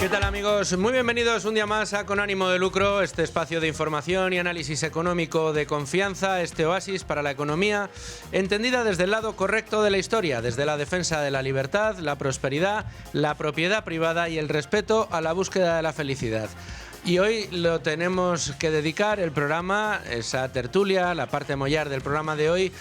¿Qué tal, amigos? Muy bienvenidos un día más a Con Ánimo de Lucro, este espacio de información y análisis económico de confianza, este oasis para la economía, entendida desde el lado correcto de la historia, desde la defensa de la libertad, la prosperidad, la propiedad privada y el respeto a la búsqueda de la felicidad. Y hoy lo tenemos que dedicar, el programa, esa tertulia, la parte mollar del programa de hoy,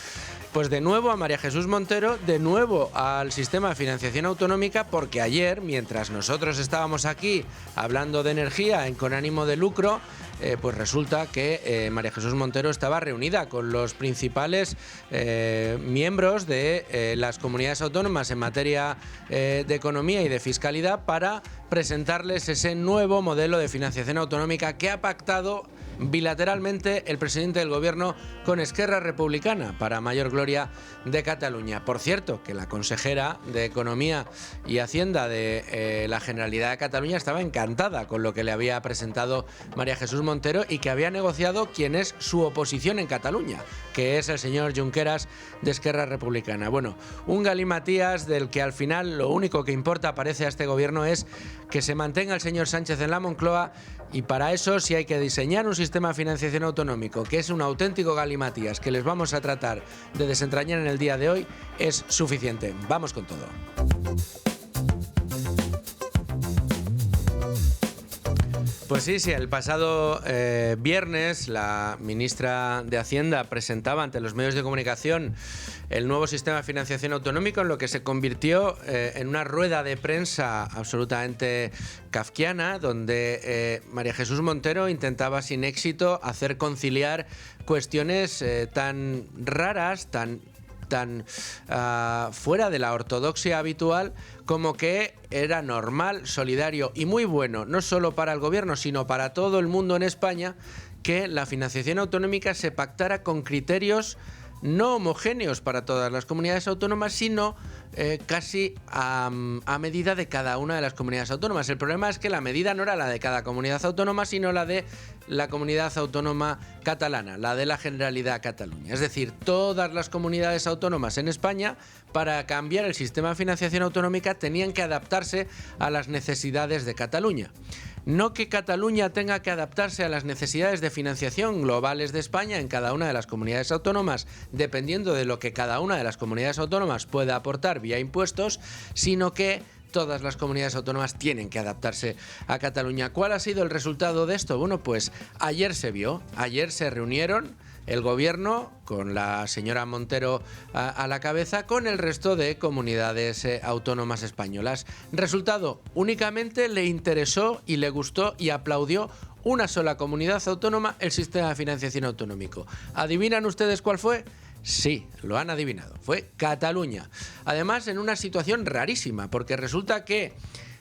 pues de nuevo a María Jesús Montero, de nuevo al sistema de financiación autonómica, porque ayer, mientras nosotros estábamos aquí hablando de energía en Con Ánimo de Lucro, pues resulta que María Jesús Montero estaba reunida con los principales miembros de las comunidades autónomas en materia de economía y de fiscalidad para presentarles ese nuevo modelo de financiación autonómica que ha pactado bilateralmente el presidente del gobierno con Esquerra Republicana, para mayor gloria de Cataluña. Por cierto, que la consejera de Economía y Hacienda de la Generalidad de Cataluña estaba encantada con lo que le había presentado María Jesús Montero y que había negociado quien es su oposición en Cataluña, que es el señor Junqueras de Esquerra Republicana. Bueno, un galimatías del que al final lo único que importa, parece, a este gobierno es que se mantenga el señor Sánchez en la Moncloa, y para eso, si hay que diseñar un sistema de financiación autonómico que es un auténtico galimatías que les vamos a tratar de desentrañar en el día de hoy, es suficiente. Vamos con todo. Pues sí, el pasado viernes la ministra de Hacienda presentaba ante los medios de comunicación el nuevo sistema de financiación autonómico, en lo que se convirtió en una rueda de prensa absolutamente kafkiana, donde María Jesús Montero intentaba sin éxito hacer conciliar cuestiones tan raras, tan fuera de la ortodoxia habitual, como que era normal, solidario y muy bueno, no solo para el gobierno, sino para todo el mundo en España, que la financiación autonómica se pactara con criterios no homogéneos para todas las comunidades autónomas, sino casi a medida de cada una de las comunidades autónomas. El problema es que la medida no era la de cada comunidad autónoma, sino la de la comunidad autónoma catalana, la de la Generalidad de Cataluña. Es decir, todas las comunidades autónomas en España, para cambiar el sistema de financiación autonómica, tenían que adaptarse a las necesidades de Cataluña. No que Cataluña tenga que adaptarse a las necesidades de financiación globales de España en cada una de las comunidades autónomas, dependiendo de lo que cada una de las comunidades autónomas pueda aportar vía impuestos, sino que todas las comunidades autónomas tienen que adaptarse a Cataluña. ¿Cuál ha sido el resultado de esto? Bueno, pues ayer se vio, ayer se reunieron el gobierno, con la señora Montero a la cabeza, con el resto de comunidades autónomas españolas. Resultado, únicamente le interesó y le gustó y aplaudió una sola comunidad autónoma el sistema de financiación autonómico. ¿Adivinan ustedes cuál fue? Sí, lo han adivinado. Fue Cataluña. Además, en una situación rarísima, porque resulta que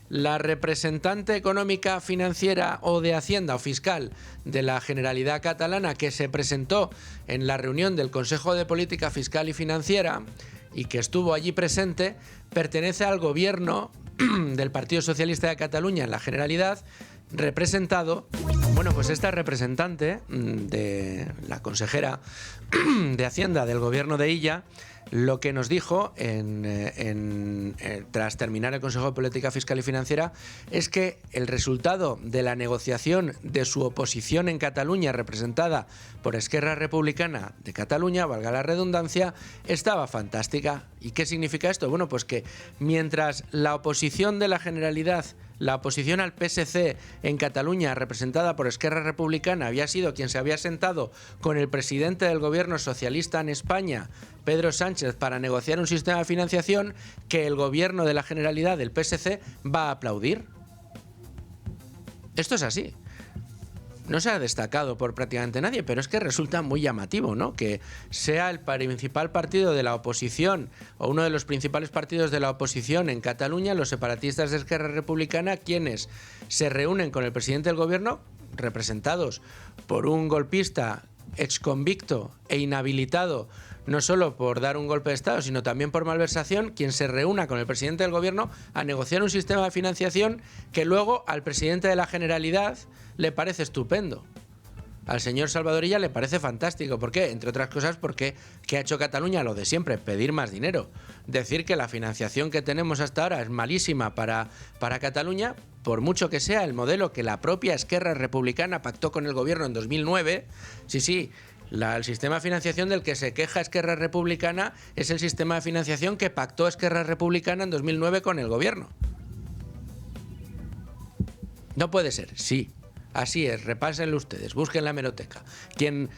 la representante económica, financiera o de Hacienda o fiscal de la Generalidad catalana, que se presentó en la reunión del Consejo de Política Fiscal y Financiera y que estuvo allí presente, pertenece al gobierno del Partido Socialista de Cataluña en la Generalidad, representado, bueno, pues esta representante de la consejera de Hacienda del gobierno de Illa, lo que nos dijo tras terminar el Consejo de Política Fiscal y Financiera es que el resultado de la negociación de su oposición en Cataluña, representada por Esquerra Republicana de Cataluña, valga la redundancia, estaba fantástica. ¿Y qué significa esto? Bueno, pues que mientras la oposición de la Generalidad, la oposición al PSC en Cataluña, representada por Esquerra Republicana, había sido quien se había sentado con el presidente del gobierno socialista en España, Pedro Sánchez, para negociar un sistema de financiación que el gobierno de la Generalidad del PSC va a aplaudir. Esto es así. No se ha destacado por prácticamente nadie, pero es que resulta muy llamativo, ¿no?, que sea el principal partido de la oposición o uno de los principales partidos de la oposición en Cataluña, los separatistas de Esquerra Republicana, quienes se reúnen con el presidente del gobierno, representados por un golpista exconvicto e inhabilitado, no solo por dar un golpe de Estado, sino también por malversación, quien se reúna con el presidente del gobierno a negociar un sistema de financiación que luego al presidente de la Generalidad le parece estupendo. Al señor Salvador Illa le parece fantástico. ¿Por qué? Entre otras cosas porque ¿qué ha hecho Cataluña? Lo de siempre, pedir más dinero. Decir que la financiación que tenemos hasta ahora es malísima para Cataluña, por mucho que sea el modelo que la propia Esquerra Republicana pactó con el gobierno en 2009, el sistema de financiación del que se queja Esquerra Republicana es el sistema de financiación que pactó Esquerra Republicana en 2009 con el gobierno. No puede ser, sí. Así es, repásenlo ustedes, busquen la hemeroteca. Quien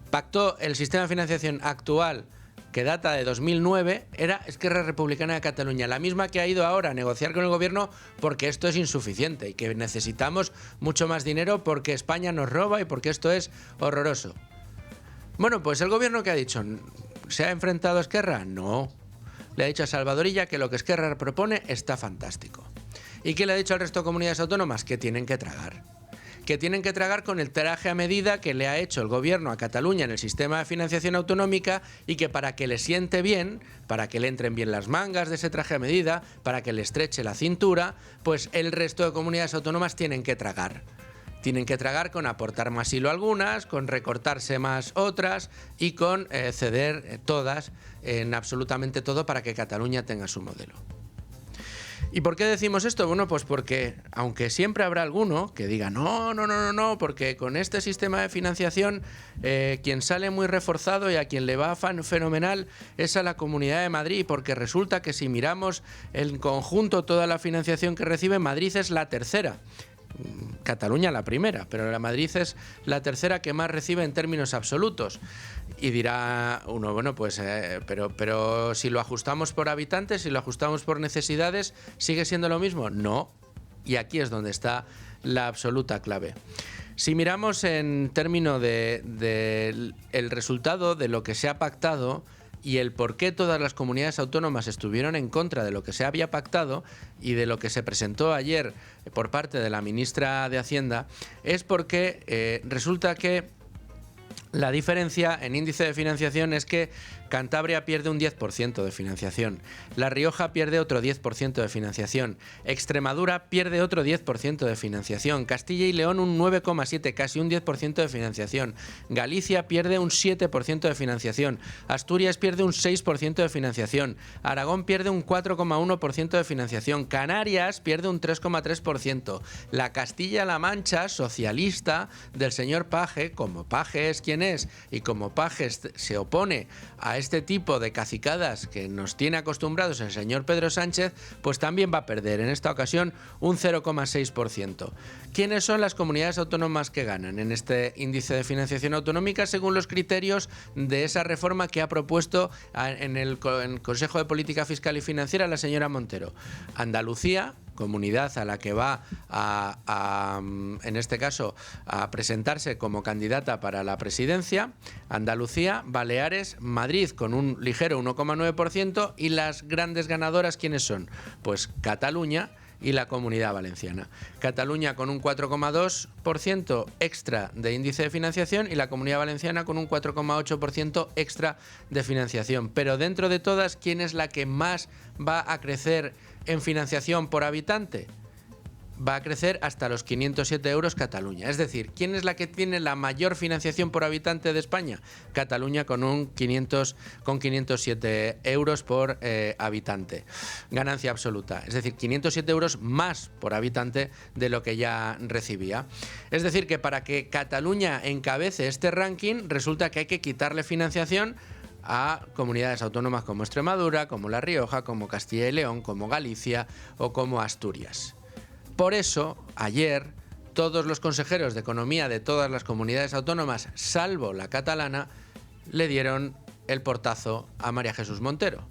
pactó el sistema de financiación actual, que data de 2009, era Esquerra Republicana de Cataluña, la misma que ha ido ahora a negociar con el gobierno porque esto es insuficiente y que necesitamos mucho más dinero porque España nos roba y porque esto es horroroso. Bueno, pues el gobierno, ¿qué ha dicho? ¿Se ha enfrentado a Esquerra? No. Le ha dicho a Salvadorilla que lo que Esquerra propone está fantástico. ¿Y qué le ha dicho al resto de comunidades autónomas? Que tienen que tragar. Que tienen que tragar con el traje a medida que le ha hecho el gobierno a Cataluña en el sistema de financiación autonómica y que para que le siente bien, para que le entren bien las mangas de ese traje a medida, para que le estreche la cintura, pues el resto de comunidades autónomas tienen que tragar. Tienen que tragar con aportar más hilo algunas, con recortarse más otras y con ceder todas en absolutamente todo para que Cataluña tenga su modelo. ¿Y por qué decimos esto? Bueno, pues porque aunque siempre habrá alguno que diga no, porque con este sistema de financiación quien sale muy reforzado y a quien le va fenomenal es a la Comunidad de Madrid, porque resulta que si miramos en conjunto toda la financiación que recibe, Madrid es la tercera. Cataluña la primera, pero la Madrid es la tercera que más recibe en términos absolutos. Y dirá uno, bueno, pues, pero si lo ajustamos por habitantes, si lo ajustamos por necesidades, ¿sigue siendo lo mismo? No. Y aquí es donde está la absoluta clave. Si miramos en términos del resultado de lo que se ha pactado y el por qué todas las comunidades autónomas estuvieron en contra de lo que se había pactado y de lo que se presentó ayer por parte de la ministra de Hacienda, es porque resulta que la diferencia en índice de financiación es que Cantabria pierde un 10% de financiación, La Rioja pierde otro 10% de financiación, Extremadura pierde otro 10% de financiación, Castilla y León un 9,7%, casi un 10% de financiación, Galicia pierde un 7% de financiación, Asturias pierde un 6% de financiación, Aragón pierde un 4,1% de financiación, Canarias pierde un 3,3%, la Castilla-La Mancha socialista del señor Paje, como Paje es quien es y como Paje se opone a este tipo de cacicadas que nos tiene acostumbrados el señor Pedro Sánchez, pues también va a perder en esta ocasión un 0,6%. ¿Quiénes son las comunidades autónomas que ganan en este índice de financiación autonómica según los criterios de esa reforma que ha propuesto en el Consejo de Política Fiscal y Financiera la señora Montero? Andalucía, comunidad a la que va en este caso a presentarse como candidata para la presidencia, Andalucía, Baleares, Madrid con un ligero 1,9% y las grandes ganadoras, ¿quiénes son? Pues Cataluña y la Comunidad Valenciana. Cataluña con un 4,2% extra de índice de financiación y la Comunidad Valenciana con un 4,8% extra de financiación. Pero dentro de todas, ¿quién es la que más va a crecer en financiación por habitante? Va a crecer hasta los 507 euros Cataluña. Es decir, ¿quién es la que tiene la mayor financiación por habitante de España? Cataluña con 507 euros por habitante. Ganancia absoluta. Es decir, 507 euros más por habitante de lo que ya recibía. Es decir, que para que Cataluña encabece este ranking, resulta que hay que quitarle financiación a comunidades autónomas como Extremadura, como La Rioja, como Castilla y León, como Galicia o como Asturias. Por eso, ayer, todos los consejeros de Economía de todas las comunidades autónomas, salvo la catalana, le dieron el portazo a María Jesús Montero.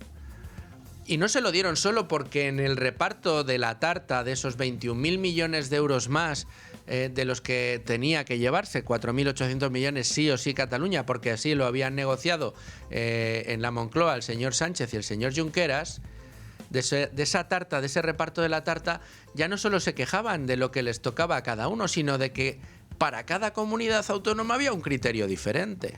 Y no se lo dieron solo porque en el reparto de la tarta de esos 21.000 millones de euros más de los que tenía que llevarse, 4.800 millones sí o sí Cataluña, porque así lo habían negociado en la Moncloa el señor Sánchez y el señor Junqueras, de esa tarta, de ese reparto de la tarta, ya no solo se quejaban de lo que les tocaba a cada uno, sino de que para cada comunidad autónoma había un criterio diferente.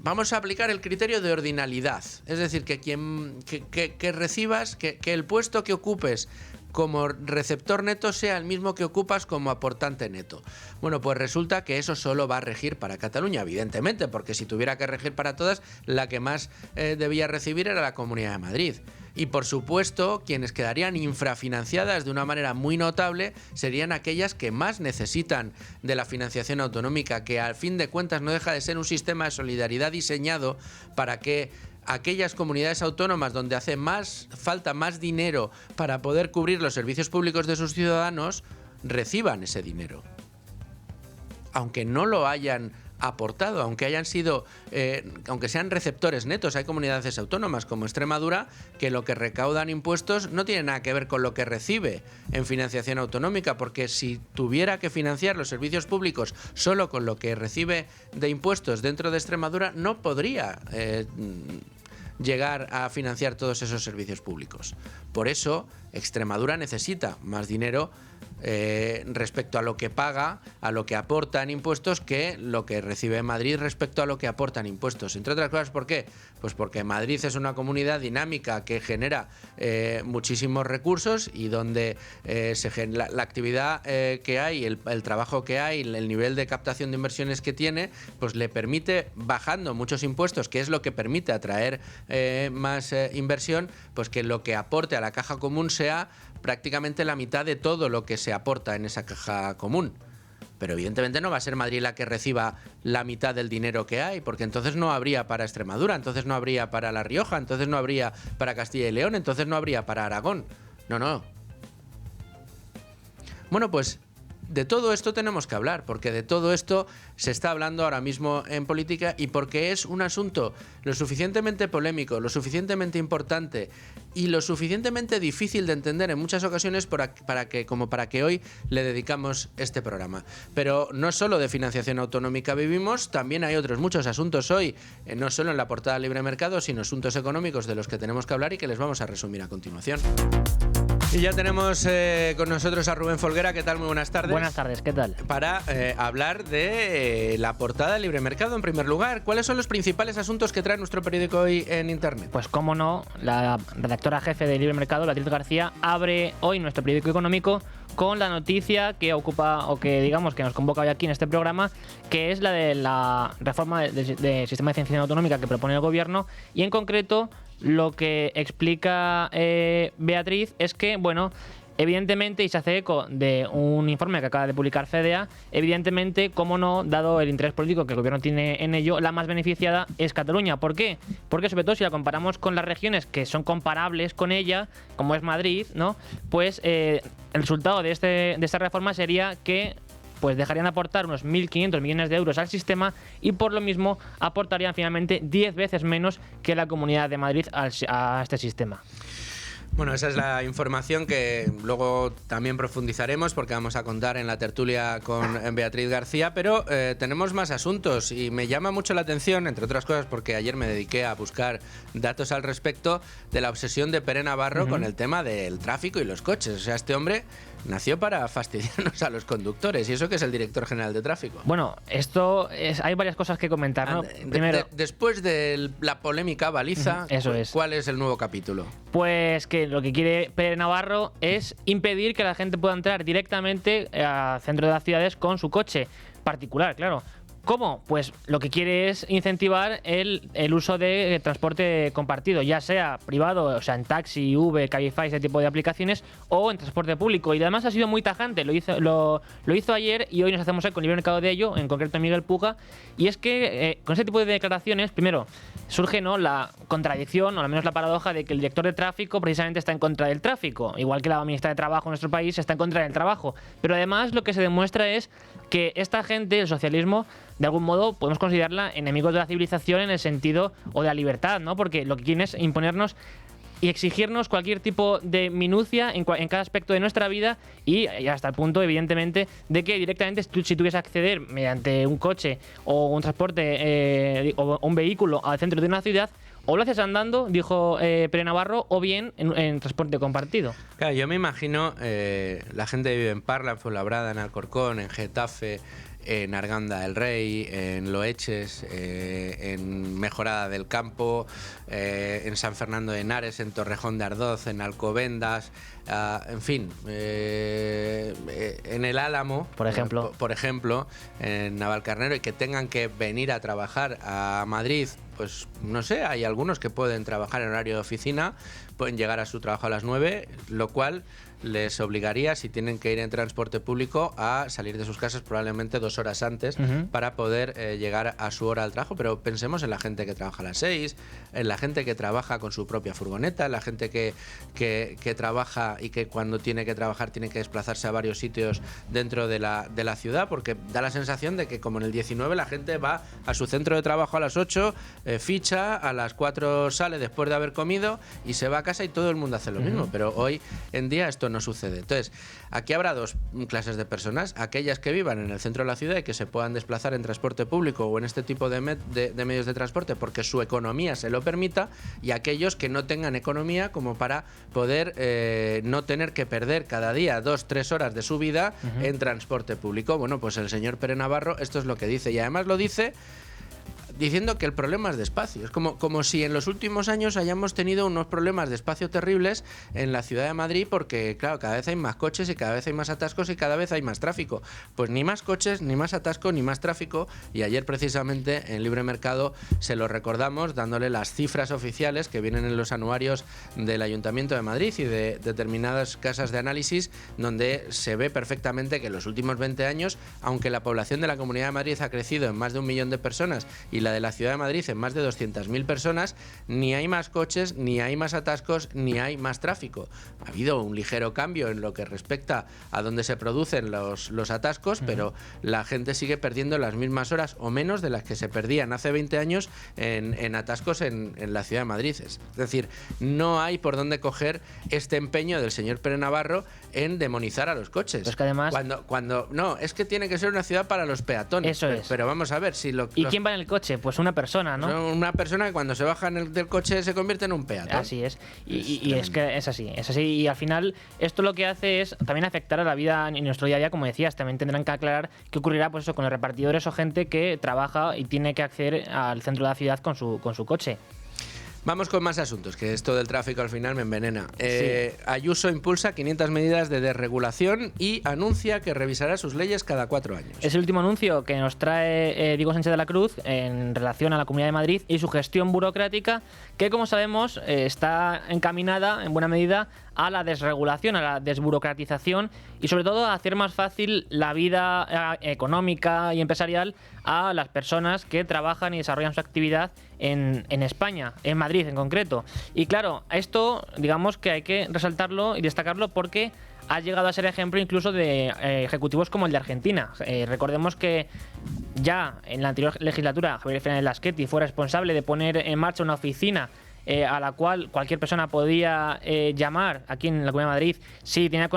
Vamos a aplicar el criterio de ordinalidad, es decir, que recibas, que el puesto que ocupes como receptor neto sea el mismo que ocupas como aportante neto. Bueno, pues resulta que eso solo va a regir para Cataluña, evidentemente, porque si tuviera que regir para todas, la que más debía recibir era la Comunidad de Madrid. Y por supuesto, quienes quedarían infrafinanciadas de una manera muy notable serían aquellas que más necesitan de la financiación autonómica, que al fin de cuentas no deja de ser un sistema de solidaridad diseñado para que aquellas comunidades autónomas donde hace falta más dinero para poder cubrir los servicios públicos de sus ciudadanos reciban ese dinero. Aunque no lo hayan aportado, aunque sean receptores netos. Hay comunidades autónomas como Extremadura que lo que recaudan impuestos no tiene nada que ver con lo que recibe en financiación autonómica, porque si tuviera que financiar los servicios públicos solo con lo que recibe de impuestos dentro de Extremadura, no podría llegar a financiar todos esos servicios públicos. Por eso, Extremadura necesita más dinero respecto a lo que paga, a lo que aporta en impuestos, que lo que recibe Madrid respecto a lo que aporta en impuestos. Entre otras cosas, ¿por qué? Pues porque Madrid es una comunidad dinámica que genera muchísimos recursos y donde la actividad que hay, el trabajo que hay, el nivel de captación de inversiones que tiene, pues le permite, bajando muchos impuestos, que es lo que permite atraer más inversión, pues que lo que aporte a la caja común sea prácticamente la mitad de todo lo que se aporta en esa caja común. Pero evidentemente no va a ser Madrid la que reciba la mitad del dinero que hay, porque entonces no habría para Extremadura, entonces no habría para La Rioja, entonces no habría para Castilla y León, entonces no habría para Aragón. No. Bueno, pues de todo esto tenemos que hablar, porque de todo esto se está hablando ahora mismo en política y porque es un asunto lo suficientemente polémico, lo suficientemente importante y lo suficientemente difícil de entender en muchas ocasiones para que hoy le dedicamos este programa. Pero no solo de financiación autonómica vivimos, también hay otros muchos asuntos hoy, no solo en la portada Libre Mercado, sino asuntos económicos de los que tenemos que hablar y que les vamos a resumir a continuación. Y ya tenemos con nosotros a Rubén Folguera. ¿Qué tal? Muy buenas tardes. Buenas tardes, ¿qué tal? Para hablar de la portada de Libre Mercado, en primer lugar. ¿Cuáles son los principales asuntos que trae nuestro periódico hoy en Internet? Pues cómo no, la redactora jefe de Libre Mercado, Beatriz García, abre hoy nuestro periódico económico con la noticia que ocupa, o que digamos que nos convoca hoy aquí en este programa, que es la de la reforma del sistema de financiación autonómica que propone el gobierno, y en concreto lo que explica Beatriz es que, bueno, evidentemente, y se hace eco de un informe que acaba de publicar FEDEA, evidentemente, cómo no, dado el interés político que el gobierno tiene en ello, la más beneficiada es Cataluña. ¿Por qué? Porque sobre todo si la comparamos con las regiones que son comparables con ella, como es Madrid, ¿no? Pues el resultado de esta reforma sería que pues dejarían de aportar unos 1.500 millones de euros al sistema y por lo mismo aportarían finalmente 10 veces menos que la Comunidad de Madrid a este sistema. Bueno, esa es la información que luego también profundizaremos porque vamos a contar en la tertulia con Beatriz García, pero tenemos más asuntos y me llama mucho la atención, entre otras cosas porque ayer me dediqué a buscar datos al respecto de la obsesión de Pere Navarro con el tema del tráfico y los coches. O sea, este hombre nació para fastidiarnos a los conductores y eso que es el director general de tráfico. Bueno, hay varias cosas que comentar, ¿no? Primero, después de la polémica baliza, eso es. ¿Cuál es el nuevo capítulo? Pues que lo que quiere Pere Navarro es impedir que la gente pueda entrar directamente al centro de las ciudades con su coche particular, claro. ¿Cómo? Pues lo que quiere es incentivar el uso de transporte compartido, ya sea privado, o sea, en taxi, Uber, Cabify, ese tipo de aplicaciones, o en transporte público. Y además ha sido muy tajante, lo hizo ayer y hoy nos hacemos eco en Libre Mercado de ello, en concreto Miguel Puga. Y es que con ese tipo de declaraciones, primero, surge, ¿no?, la contradicción, o al menos la paradoja, de que el director de tráfico precisamente está en contra del tráfico, igual que la ministra de Trabajo en nuestro país está en contra del trabajo. Pero además lo que se demuestra es que esta gente, el socialismo, de algún modo podemos considerarla enemigos de la civilización en el sentido o de la libertad, ¿no? Porque lo que quieren es imponernos y exigirnos cualquier tipo de minucia en cada aspecto de nuestra vida y hasta el punto, evidentemente, de que directamente si tuvieses que acceder mediante un coche o un transporte o un vehículo al centro de una ciudad, o lo haces andando, dijo Pere Navarro, o bien en transporte compartido. Claro, yo me imagino la gente que vive en Parla, en Fuenlabrada, en Alcorcón, en Getafe, en Arganda del Rey, en Loeches, en Mejorada del Campo, en San Fernando de Henares, en Torrejón de Ardoz, en Alcobendas, en fin, en el Álamo, por ejemplo, en Navalcarnero, y que tengan que venir a trabajar a Madrid. Pues no sé, hay algunos que pueden trabajar en horario de oficina, pueden llegar a su trabajo a las 9, lo cual les obligaría, si tienen que ir en transporte público, a salir de sus casas probablemente 2 horas antes para poder llegar a su hora al trabajo. Pero pensemos en la gente que trabaja a las 6, en la gente que trabaja con su propia furgoneta, en la gente que trabaja y que cuando tiene que trabajar tiene que desplazarse a varios sitios dentro de la ciudad, porque da la sensación de que, como en el 19, la gente va a su centro de trabajo a las 8, ficha, a las 4 sale después de haber comido y se va a casa y todo el mundo hace lo mismo. Pero hoy en día esto no sucede. Entonces, aquí habrá 2 clases de personas: aquellas que vivan en el centro de la ciudad y que se puedan desplazar en transporte público o en este tipo de medios de transporte porque su economía se lo permita, y aquellos que no tengan economía como para poder no tener que perder cada día 2-3 horas de su vida en transporte público. Bueno, pues el señor Pere Navarro esto es lo que dice, y además lo dice diciendo que el problema es de espacio. Es como si en los últimos años hayamos tenido unos problemas de espacio terribles en la ciudad de Madrid, porque claro, cada vez hay más coches y cada vez hay más atascos y cada vez hay más tráfico. Pues ni más coches, ni más atasco, ni más tráfico. Y ayer precisamente en Libre Mercado se lo recordamos dándole las cifras oficiales que vienen en los anuarios del Ayuntamiento de Madrid y de determinadas casas de análisis, donde se ve perfectamente que en los últimos 20 años, aunque la población de la Comunidad de Madrid ha crecido en más de 1 millón de personas y la de la Ciudad de Madrid en más de 200.000 personas, ni hay más coches, ni hay más atascos, ni hay más tráfico. Ha habido un ligero cambio en lo que respecta a dónde se producen los atascos, pero la gente sigue perdiendo las mismas horas o menos de las que se perdían hace 20 años en atascos en la Ciudad de Madrid. Es decir, no hay por dónde coger este empeño del señor Pere Navarro en demonizar a los coches. Pues que además, no, es que tiene que ser una ciudad para los peatones. Eso es. Pero vamos a ver si ¿Y quién va en el coche? Pues una persona, ¿no? Una persona que cuando se baja del coche se convierte en un peatón. Así es. Y es que es así. Y al final esto lo que hace es también afectar a la vida en nuestro día a día, como decías. También tendrán que aclarar qué ocurrirá, pues eso, con los repartidores o gente que trabaja y tiene que acceder al centro de la ciudad con su coche. Vamos con más asuntos, que esto del tráfico al final me envenena. Ayuso impulsa 500 medidas de desregulación y anuncia que revisará sus leyes cada 4 años. Es el último anuncio que nos trae Diego Sánchez de la Cruz en relación a la Comunidad de Madrid y su gestión burocrática, que, como sabemos, está encaminada en buena medida a la desregulación, a la desburocratización y sobre todo a hacer más fácil la vida económica y empresarial a las personas que trabajan y desarrollan su actividad en España, en Madrid en concreto. Y claro, esto digamos que hay que resaltarlo y destacarlo porque ha llegado a ser ejemplo incluso de ejecutivos como el de Argentina. Recordemos que ya en la anterior legislatura Javier Fernández Laschetti fue responsable de poner en marcha una oficina a la cual cualquier persona podía llamar aquí en la Comunidad de Madrid si tenía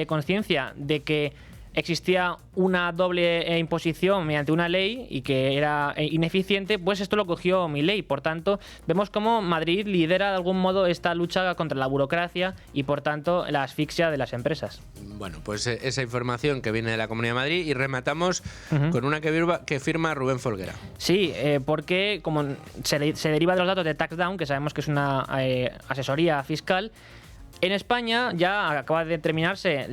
conciencia de que existía una doble imposición mediante una ley y que era ineficiente. Pues esto lo cogió Milei. Por tanto, vemos cómo Madrid lidera de algún modo esta lucha contra la burocracia y, por tanto, la asfixia de las empresas. Bueno, pues esa información que viene de la Comunidad de Madrid, y rematamos con una que firma Rubén Folguera. Sí, porque como se deriva de los datos de TaxDown, que sabemos que es una asesoría fiscal, en España ya acaba de terminarse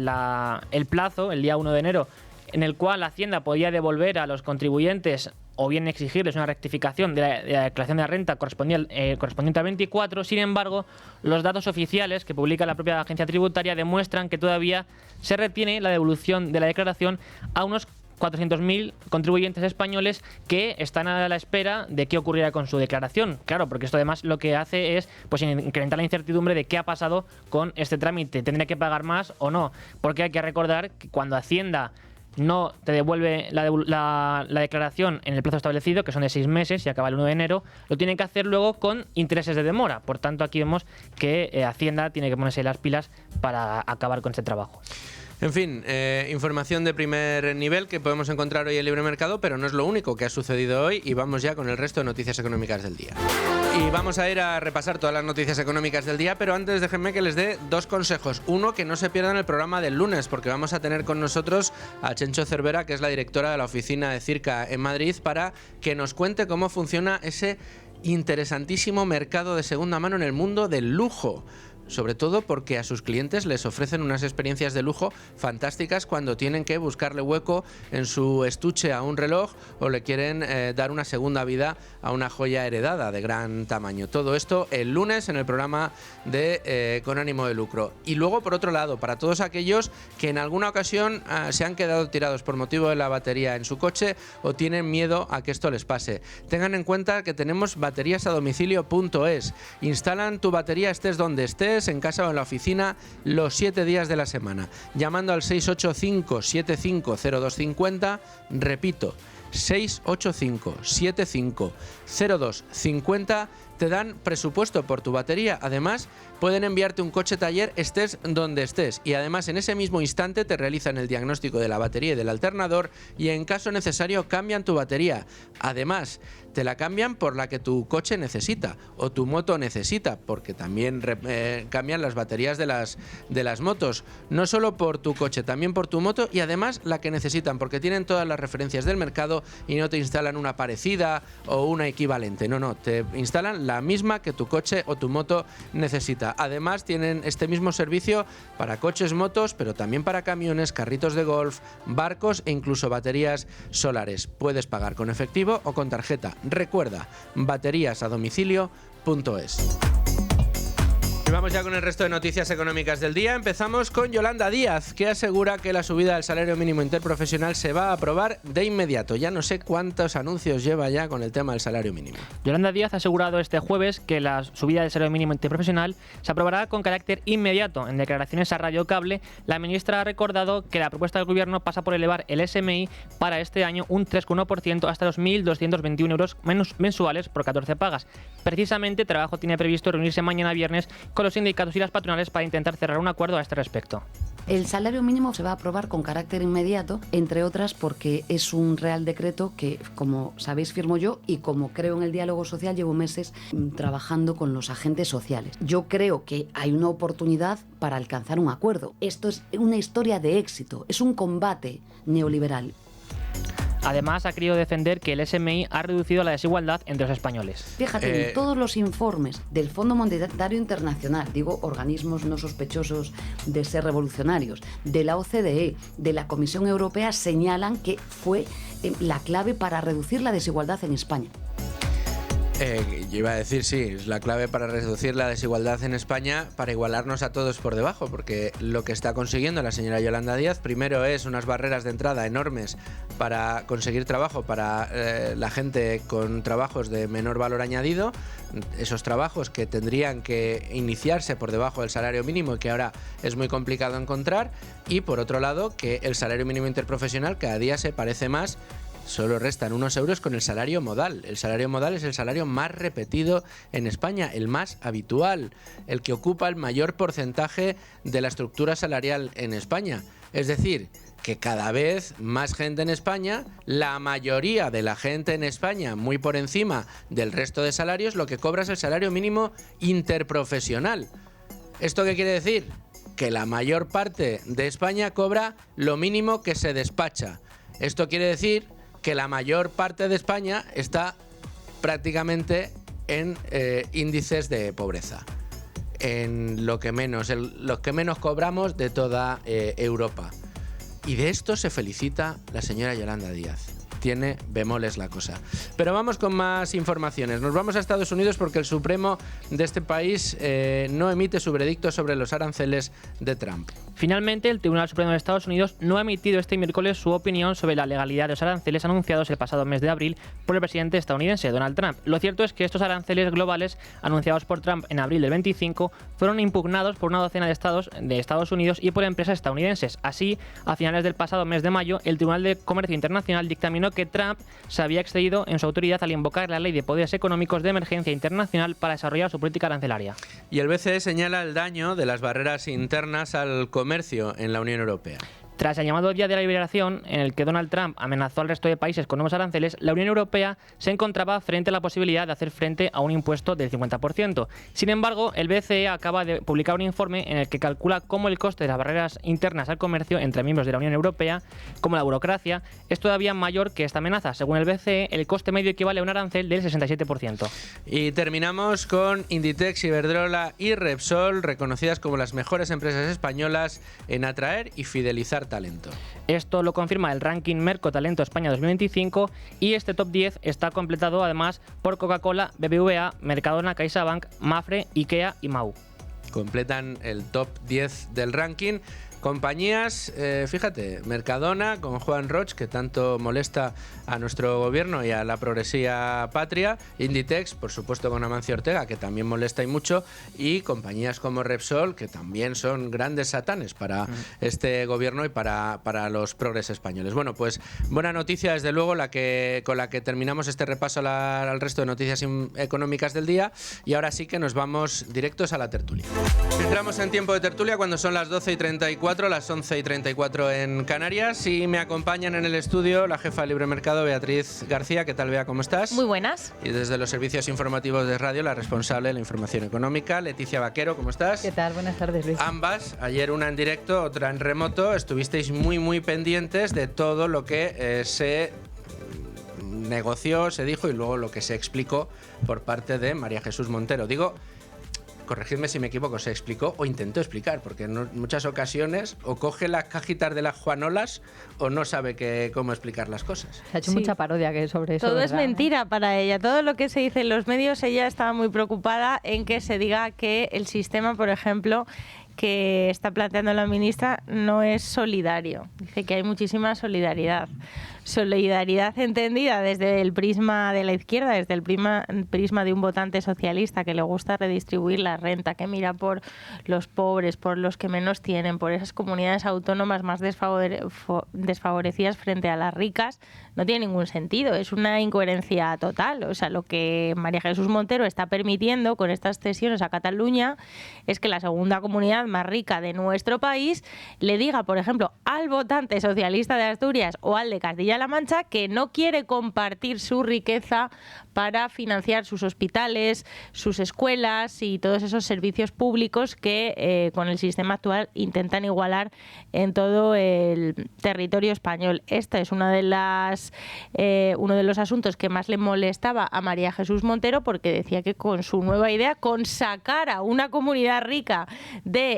el plazo, el día 1 de enero, en el cual la Hacienda podía devolver a los contribuyentes o bien exigirles una rectificación de la declaración de la renta correspondiente al 24. Sin embargo, los datos oficiales que publica la propia agencia tributaria demuestran que todavía se retiene la devolución de la declaración a unos 400.000 contribuyentes españoles que están a la espera de qué ocurrirá con su declaración. Claro, porque esto además lo que hace es pues incrementar la incertidumbre de qué ha pasado con este trámite. ¿Tendré que pagar más o no? Porque hay que recordar que cuando Hacienda no te devuelve la declaración en el plazo establecido, que son de 6 meses y acaba el 1 de enero, lo tienen que hacer luego con intereses de demora. Por tanto, aquí vemos que Hacienda tiene que ponerse las pilas para acabar con este trabajo. En fin, información de primer nivel que podemos encontrar hoy en Libre Mercado, pero no es lo único que ha sucedido hoy, y vamos ya con el resto de noticias económicas del día. Y vamos a ir a repasar todas las noticias económicas del día, pero antes déjenme que les dé dos consejos. Uno, que no se pierdan el programa del lunes, porque vamos a tener con nosotros a Chencho Cervera, que es la directora de la oficina de Circa en Madrid, para que nos cuente cómo funciona ese interesantísimo mercado de segunda mano en el mundo del lujo. Sobre todo porque a sus clientes les ofrecen unas experiencias de lujo fantásticas cuando tienen que buscarle hueco en su estuche a un reloj o le quieren dar una segunda vida a una joya heredada de gran tamaño. Todo esto el lunes en el programa de Con ánimo de lucro. Y luego, por otro lado, para todos aquellos que en alguna ocasión se han quedado tirados por motivo de la batería en su coche o tienen miedo a que esto les pase, tengan en cuenta que tenemos bateriasadomicilio.es. Instalan tu batería estés donde estés, en casa o en la oficina, los 7 días de la semana, llamando al 685-750250, repito, 685-750250, te dan presupuesto por tu batería. Además, pueden enviarte un coche taller estés donde estés, y además en ese mismo instante te realizan el diagnóstico de la batería y del alternador y en caso necesario cambian tu batería. Además, te la cambian por la que tu coche necesita o tu moto necesita, porque también cambian las baterías de las motos, no solo por tu coche, también por tu moto, y además la que necesitan, porque tienen todas las referencias del mercado y no te instalan una parecida o una equivalente, no, te instalan la misma que tu coche o tu moto necesita. Además, tienen este mismo servicio para coches, motos, pero también para camiones, carritos de golf, barcos e incluso baterías solares. Puedes pagar con efectivo o con tarjeta. Recuerda, bateriasadomicilio.es. Y vamos ya con el resto de noticias económicas del día. Empezamos con Yolanda Díaz, que asegura que la subida del salario mínimo interprofesional se va a aprobar de inmediato. Ya no sé cuántos anuncios lleva ya con el tema del salario mínimo. Yolanda Díaz ha asegurado este jueves que la subida del salario mínimo interprofesional se aprobará con carácter inmediato. En declaraciones a Radio Cable, la ministra ha recordado que la propuesta del gobierno pasa por elevar el SMI para este año un 3,1% hasta los 1.221 euros mensuales por 14 pagas. Precisamente, Trabajo tiene previsto reunirse mañana viernes con los sindicatos y las patronales para intentar cerrar un acuerdo a este respecto. El salario mínimo se va a aprobar con carácter inmediato, entre otras porque es un real decreto que, como sabéis, firmo yo, y como creo en el diálogo social, llevo meses trabajando con los agentes sociales. Yo creo que hay una oportunidad para alcanzar un acuerdo. Esto es una historia de éxito, es un combate neoliberal. Además, ha querido defender que el SMI ha reducido la desigualdad entre los españoles. Fíjate, en todos los informes del Fondo Monetario Internacional, digo, organismos no sospechosos de ser revolucionarios, de la OCDE, de la Comisión Europea, señalan que fue la clave para reducir la desigualdad en España. Yo iba a decir, sí, es la clave para reducir la desigualdad en España, para igualarnos a todos por debajo, porque lo que está consiguiendo la señora Yolanda Díaz, primero es unas barreras de entrada enormes para conseguir trabajo para la gente con trabajos de menor valor añadido, esos trabajos que tendrían que iniciarse por debajo del salario mínimo y que ahora es muy complicado encontrar, y por otro lado que el salario mínimo interprofesional cada día se parece más. Solo restan unos euros con el salario modal. El salario modal es el salario más repetido en España, el más habitual, el que ocupa el mayor porcentaje de la estructura salarial en España. Es decir, que cada vez más gente en España, la mayoría de la gente en España, muy por encima del resto de salarios, lo que cobra es el salario mínimo interprofesional. ¿Esto qué quiere decir? Que la mayor parte de España cobra lo mínimo que se despacha. Esto quiere decir que la mayor parte de España está prácticamente en índices de pobreza, en lo que menos cobramos de toda Europa. Y de esto se felicita la señora Yolanda Díaz. Tiene bemoles la cosa. Pero vamos con más informaciones. Nos vamos a Estados Unidos porque el Supremo de este país no emite su veredicto sobre los aranceles de Trump. Finalmente, el Tribunal Supremo de Estados Unidos no ha emitido este miércoles su opinión sobre la legalidad de los aranceles anunciados el pasado mes de abril por el presidente estadounidense, Donald Trump. Lo cierto es que estos aranceles globales anunciados por Trump en abril del 25 fueron impugnados por una docena de estados de Estados Unidos y por empresas estadounidenses. Así, a finales del pasado mes de mayo, el Tribunal de Comercio Internacional dictaminó que Trump se había excedido en su autoridad al invocar la Ley de Poderes Económicos de Emergencia Internacional para desarrollar su política arancelaria. Y el BCE señala el daño de las barreras internas al comercio en la Unión Europea. Tras el llamado Día de la Liberación, en el que Donald Trump amenazó al resto de países con nuevos aranceles, la Unión Europea se encontraba frente a la posibilidad de hacer frente a un impuesto del 50%. Sin embargo, el BCE acaba de publicar un informe en el que calcula cómo el coste de las barreras internas al comercio entre miembros de la Unión Europea, como la burocracia, es todavía mayor que esta amenaza. Según el BCE, el coste medio equivale a un arancel del 67%. Y terminamos con Inditex, Iberdrola y Repsol, reconocidas como las mejores empresas españolas en atraer y fidelizar talento. Esto lo confirma el ranking Merco Talento España 2025 y este top 10 está completado además por Coca-Cola, BBVA, Mercadona, CaixaBank, Mapfre, IKEA y Mau. Completan el top 10 del ranking. Compañías, fíjate, Mercadona con Juan Roch, que tanto molesta a nuestro gobierno y a la progresía patria. Inditex, por supuesto, con Amancio Ortega, que también molesta y mucho. Y compañías como Repsol, que también son grandes satanes para este gobierno y para los progres españoles. Bueno, pues buena noticia, desde luego, con la que terminamos este repaso al resto de noticias económicas del día. Y ahora sí que nos vamos directos a la tertulia. Entramos en tiempo de tertulia cuando son las 12:34. Las 11:34 en Canarias, y me acompañan en el estudio la jefa de Libre Mercado, Beatriz García. ¿Qué tal, Bea? ¿Cómo estás? Muy buenas. Y desde los servicios informativos de radio, la responsable de la información económica, Leticia Vaquero. ¿Cómo estás? ¿Qué tal? Buenas tardes, Luis. Ambas, ayer una en directo, otra en remoto, estuvisteis muy pendientes de todo lo que se negoció, se dijo y luego lo que se explicó por parte de María Jesús Montero. Digo, corregidme si me equivoco, se explicó o intentó explicar, porque en muchas ocasiones o coge las cajitas de las Juanolas o no sabe cómo explicar las cosas. Se ha hecho mucha parodia sobre eso. Todo ¿verdad? es mentira para ella. Todo lo que se dice en los medios, ella estaba muy preocupada en que se diga que el sistema, por ejemplo, que está planteando la ministra no es solidario. Dice que hay muchísima solidaridad. Solidaridad entendida desde el prisma de la izquierda, desde el prisma de un votante socialista que le gusta redistribuir la renta, que mira por los pobres, por los que menos tienen, por esas comunidades autónomas más desfavorecidas frente a las ricas. No tiene ningún sentido, es una incoherencia total. O sea, lo que María Jesús Montero está permitiendo con estas cesiones a Cataluña es que la segunda comunidad más rica de nuestro país le diga, por ejemplo, al votante socialista de Asturias o al de Castilla-La Mancha que no quiere compartir su riqueza para financiar sus hospitales, sus escuelas y todos esos servicios públicos que con el sistema actual intentan igualar en todo el territorio español. Este es uno de los asuntos que más le molestaba a María Jesús Montero, porque decía que con su nueva idea, con sacar a una comunidad rica de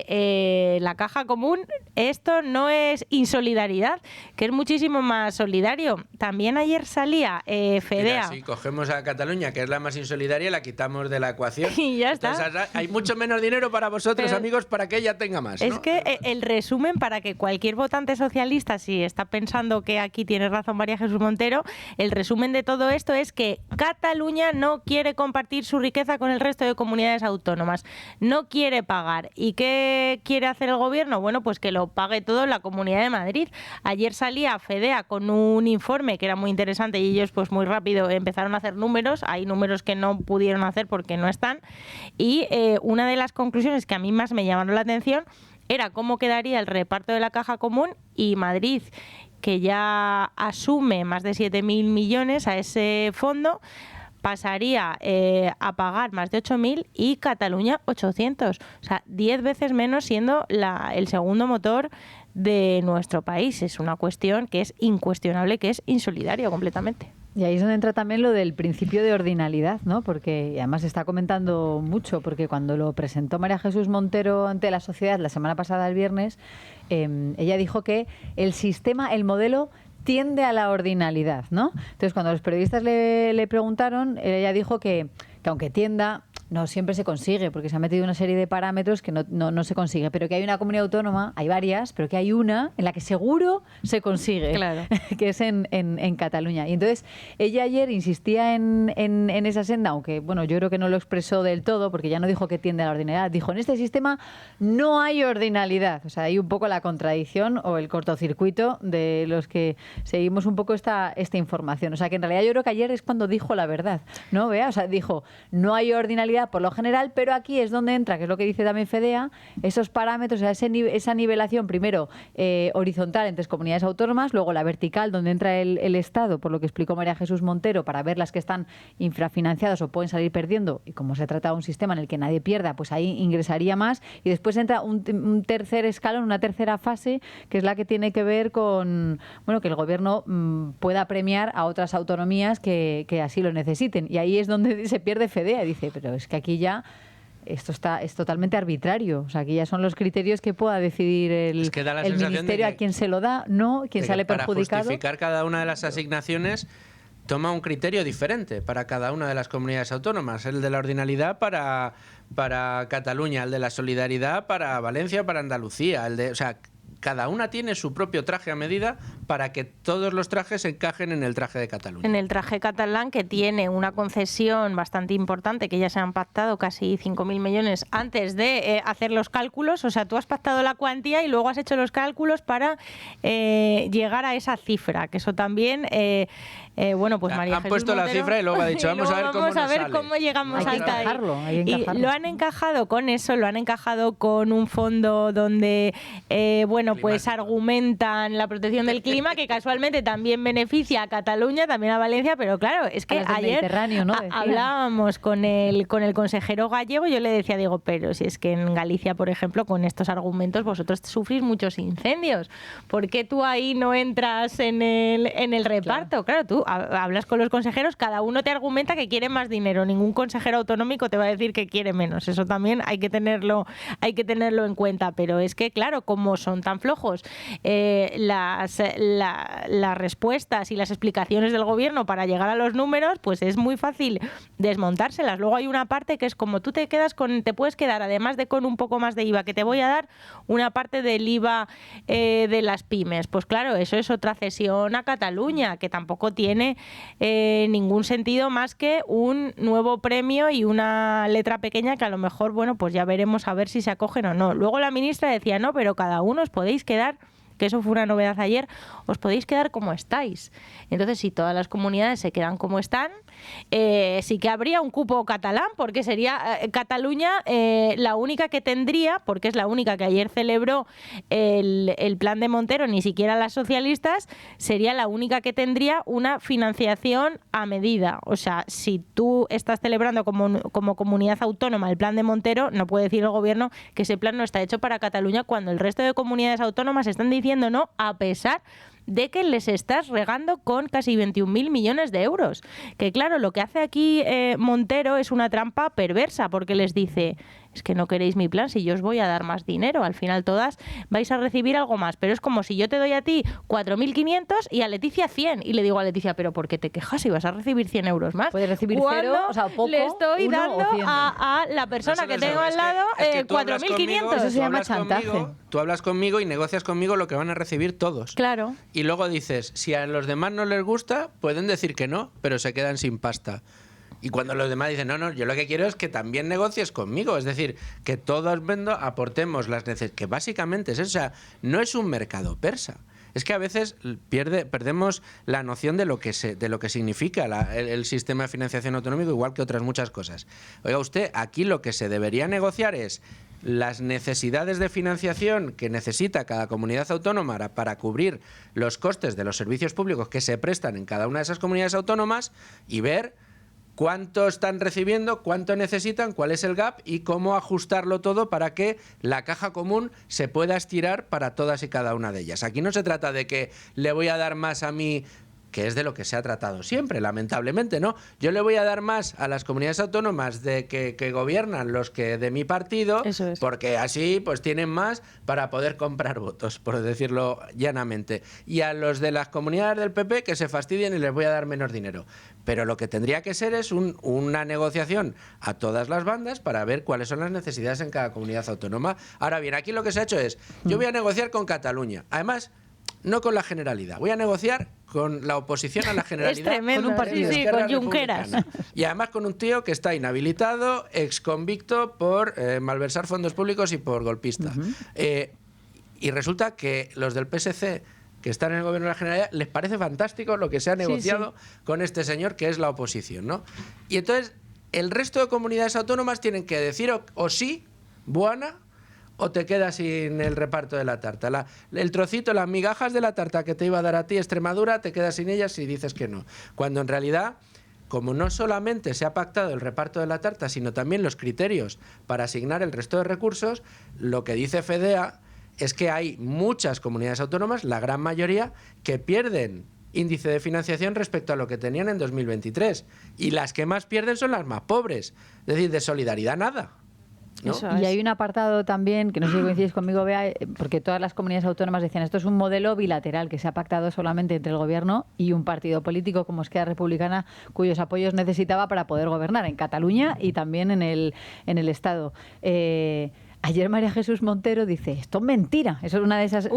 la caja común, esto no es insolidaridad, que es muchísimo más solidario. También ayer salía Fedea. Mira, si cogemos a Cataluña, que es la más insolidaria, la quitamos de la ecuación. Y ya está. Entonces, hay mucho menos dinero para vosotros, Pero amigos, para que ella tenga más, ¿no? Es que el resumen, para que cualquier votante socialista, si está pensando que aquí tiene razón María Jesús Montero, el resumen de todo esto es que Cataluña no quiere compartir su riqueza con el resto de comunidades autónomas. No quiere pagar. ¿Y qué quiere hacer el gobierno? Bueno, pues que lo pague todo la Comunidad de Madrid. Ayer salía Fedea con un informe que era muy interesante y ellos pues muy rápido empezaron a hacer números. Hay números que no pudieron hacer porque no están. Y una de las conclusiones que a mí más me llamaron la atención era cómo quedaría el reparto de la caja común, y Madrid, que ya asume más de 7.000 millones a ese fondo, pasaría a pagar más de 8.000 y Cataluña 800. O sea, 10 veces menos, siendo el segundo motor de nuestro país. Es una cuestión que es incuestionable, que es insolidario completamente. Y ahí es donde entra también lo del principio de ordinalidad, ¿no? Porque además se está comentando mucho, porque cuando lo presentó María Jesús Montero ante la sociedad la semana pasada, el viernes, ella dijo que el modelo tiende a la ordinalidad, ¿no? Entonces, cuando los periodistas le preguntaron, ella dijo que aunque tienda, no siempre se consigue, porque se ha metido una serie de parámetros que no se consigue, pero que hay una comunidad autónoma, hay varias, pero que hay una en la que seguro se consigue, claro, que es en Cataluña. Y entonces ella ayer insistía en esa senda, aunque bueno, yo creo que no lo expresó del todo, porque ya no dijo que tiende a la ordinalidad, dijo: en este sistema no hay ordinalidad. O sea, hay un poco la contradicción o el cortocircuito de los que seguimos un poco esta información. O sea, que en realidad yo creo que ayer es cuando dijo la verdad, ¿no? Vea, o sea, dijo: no hay ordinalidad normalidad por lo general, pero aquí es donde entra, que es lo que dice también Fedea, esos parámetros, o sea, esa nivelación primero horizontal entre comunidades autónomas, luego la vertical donde entra el Estado, por lo que explicó María Jesús Montero, para ver las que están infrafinanciadas o pueden salir perdiendo, y como se trata de un sistema en el que nadie pierda, pues ahí ingresaría más, y después entra un tercer escalón, una tercera fase, que es la que tiene que ver con, bueno, que el gobierno pueda premiar a otras autonomías que así lo necesiten, y ahí es donde se pierde Fedea, dice, pero es que aquí ya es totalmente arbitrario. O sea, aquí ya son los criterios que pueda decidir el ministerio a quién se lo da, no, quién sale perjudicado. Para justificar cada una de las asignaciones toma un criterio diferente para cada una de las comunidades autónomas. El de la ordinalidad para Cataluña, el de la solidaridad para Valencia, para Andalucía, o sea, cada una tiene su propio traje a medida para que todos los trajes encajen en el traje de Cataluña. En el traje catalán, que tiene una concesión bastante importante, que ya se han pactado casi 5.000 millones antes de hacer los cálculos. O sea, tú has pactado la cuantía y luego has hecho los cálculos para llegar a esa cifra, que eso también... bueno, pues María Jesús puesto Montero, la cifra y luego ha dicho, vamos a ver cómo llegamos hasta ahí. Hay que encajarlo. Y lo han encajado con eso, lo han encajado con un fondo donde, bueno, pues argumentan la protección del clima, que casualmente también beneficia a Cataluña, también a Valencia, pero claro, es que ayer ¿no? hablábamos con el consejero gallego, yo le decía, digo, pero si es que en Galicia, por ejemplo, con estos argumentos vosotros sufrís muchos incendios, ¿por qué tú ahí no entras en el reparto? Claro, tú hablas con los consejeros, cada uno te argumenta que quiere más dinero, ningún consejero autonómico te va a decir que quiere menos, eso también hay que tenerlo en cuenta, pero es que claro, como son tan flojos las respuestas y las explicaciones del gobierno para llegar a los números, pues es muy fácil desmontárselas. Luego hay una parte que es como tú te puedes quedar, además de con un poco más de IVA, que te voy a dar una parte del IVA de las pymes, pues claro, eso es otra cesión a Cataluña, que tampoco tiene ningún sentido más que un nuevo premio y una letra pequeña que a lo mejor, bueno, pues ya veremos a ver si se acogen o no. Luego la ministra decía, no, pero cada uno os podéis quedar, que eso fue una novedad ayer, os podéis quedar como estáis. Entonces, si todas las comunidades se quedan como están, sí que habría un cupo catalán, porque sería Cataluña la única que tendría, porque es la única que ayer celebró el plan de Montero, ni siquiera las socialistas, sería la única que tendría una financiación a medida. O sea, si tú estás celebrando como comunidad autónoma el plan de Montero, no puede decir el gobierno que ese plan no está hecho para Cataluña, cuando el resto de comunidades autónomas están diciendo no, a pesar de que les estás regando con casi 21.000 millones de euros. Que claro, lo que hace aquí Montero es una trampa perversa, porque les dice, es que no queréis mi plan, si yo os voy a dar más dinero, al final todas vais a recibir algo más, pero es como si yo te doy a ti 4.500 y a Leticia 100, y le digo a Leticia, pero ¿por qué te quejas si vas a recibir 100 euros más? Puedes recibir cero, o sea, poco, le estoy dando a la persona que tengo al lado 4.500. Eso se llama chantaje. Tú hablas conmigo y negocias conmigo lo que van a recibir todos. Claro. Y luego dices, si a los demás no les gusta, pueden decir que no, pero se quedan sin pasta. Y cuando los demás dicen, no, yo lo que quiero es que también negocies conmigo, es decir, que todos aportemos las necesidades, que básicamente es eso, o sea, no es un mercado persa. Es que a veces perdemos la noción de lo que significa el sistema de financiación autonómico, igual que otras muchas cosas. Oiga usted, aquí lo que se debería negociar es las necesidades de financiación que necesita cada comunidad autónoma para cubrir los costes de los servicios públicos que se prestan en cada una de esas comunidades autónomas y ver cuánto están recibiendo, cuánto necesitan, cuál es el gap y cómo ajustarlo todo para que la caja común se pueda estirar para todas y cada una de ellas. Aquí no se trata de que le voy a dar más a mí, que es de lo que se ha tratado siempre, lamentablemente, ¿no? Yo le voy a dar más a las comunidades autónomas de que gobiernan los que de mi partido, eso es, porque así pues tienen más para poder comprar votos, por decirlo llanamente. Y a los de las comunidades del PP que se fastidien y les voy a dar menos dinero. Pero lo que tendría que ser es una negociación a todas las bandas para ver cuáles son las necesidades en cada comunidad autónoma. Ahora bien, aquí lo que se ha hecho es, yo voy a negociar con Cataluña. Además, no con la Generalidad, voy a negociar con la oposición a la Generalidad. Es tremendo, con un partido sí, Esquerra con Junqueras. Republicana. Y además con un tío que está inhabilitado, exconvicto por malversar fondos públicos y por golpista. Y resulta que los del PSC, que están en el gobierno de la Generalidad, les parece fantástico lo que se ha negociado con este señor que es la oposición, ¿no? Y entonces el resto de comunidades autónomas tienen que decir o sí, buena, o te quedas sin el reparto de la tarta. El trocito, las migajas de la tarta que te iba a dar a ti Extremadura, te quedas sin ellas si dices que no. Cuando en realidad, como no solamente se ha pactado el reparto de la tarta, sino también los criterios para asignar el resto de recursos, lo que dice FEDEA es que hay muchas comunidades autónomas, la gran mayoría, que pierden índice de financiación respecto a lo que tenían en 2023. Y las que más pierden son las más pobres. Es decir, de solidaridad nada, ¿no? Y hay un apartado también, que no sé si coincides conmigo, Bea, porque todas las comunidades autónomas decían esto es un modelo bilateral que se ha pactado solamente entre el gobierno y un partido político como Esquerra Republicana, cuyos apoyos necesitaba para poder gobernar en Cataluña y también en el Estado. Ayer María Jesús Montero dice, esto es mentira. Eso es una de esas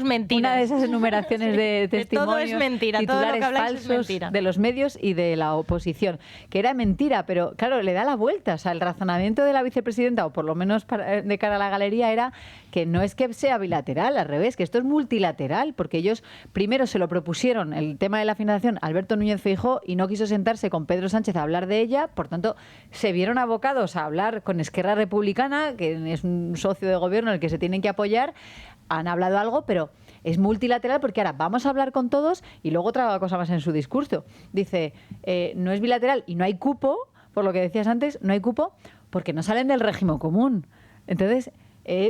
mentiras. Una de esas enumeraciones de testimonios, todo es mentira, todo lo que habláis falsos es mentira. de los medios y de la oposición. Que era mentira, pero claro, le da la vuelta. O sea, el razonamiento de la vicepresidenta, o por lo menos de cara a la galería, era que no es que sea bilateral, al revés, que esto es multilateral, porque ellos primero se lo propusieron, el tema de la financiación, Alberto Núñez Feijóo, y no quiso sentarse con Pedro Sánchez a hablar de ella, por tanto, se vieron abocados a hablar con Esquerra Republicana, que es un socio de gobierno en el que se tienen que apoyar. Han hablado algo, pero es multilateral porque ahora vamos a hablar con todos y luego otra cosa más en su discurso. Dice, no es bilateral y no hay cupo, por lo que decías antes, no hay cupo porque no salen del régimen común. Entonces,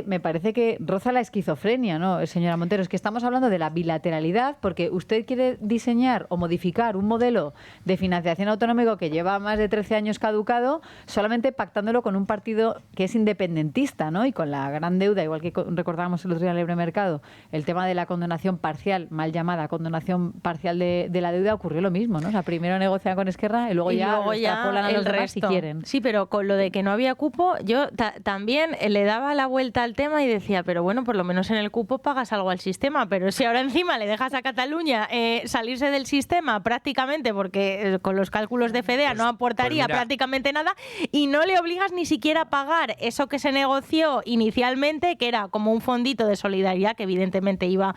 me parece que roza la esquizofrenia, ¿no, señora Montero? Es que estamos hablando de la bilateralidad porque usted quiere diseñar o modificar un modelo de financiación autonómico que lleva más de 13 años caducado solamente pactándolo con un partido que es independentista, ¿no? Y con la gran deuda, igual que recordábamos el otro día en el libre mercado, el tema de la condonación parcial, mal llamada condonación parcial de la deuda, ocurrió lo mismo, ¿no? O sea, primero negocian con Esquerra y luego ya extrapolan a los demás si quieren. Sí, pero con lo de que no había cupo, yo también le daba la vuelta al tema y decía, pero bueno, por lo menos en el cupo pagas algo al sistema, pero si ahora encima le dejas a Cataluña salirse del sistema prácticamente, porque con los cálculos de FEDEA no aportaría prácticamente nada, y no le obligas ni siquiera a pagar eso que se negoció inicialmente, que era como un fondito de solidaridad, que evidentemente iba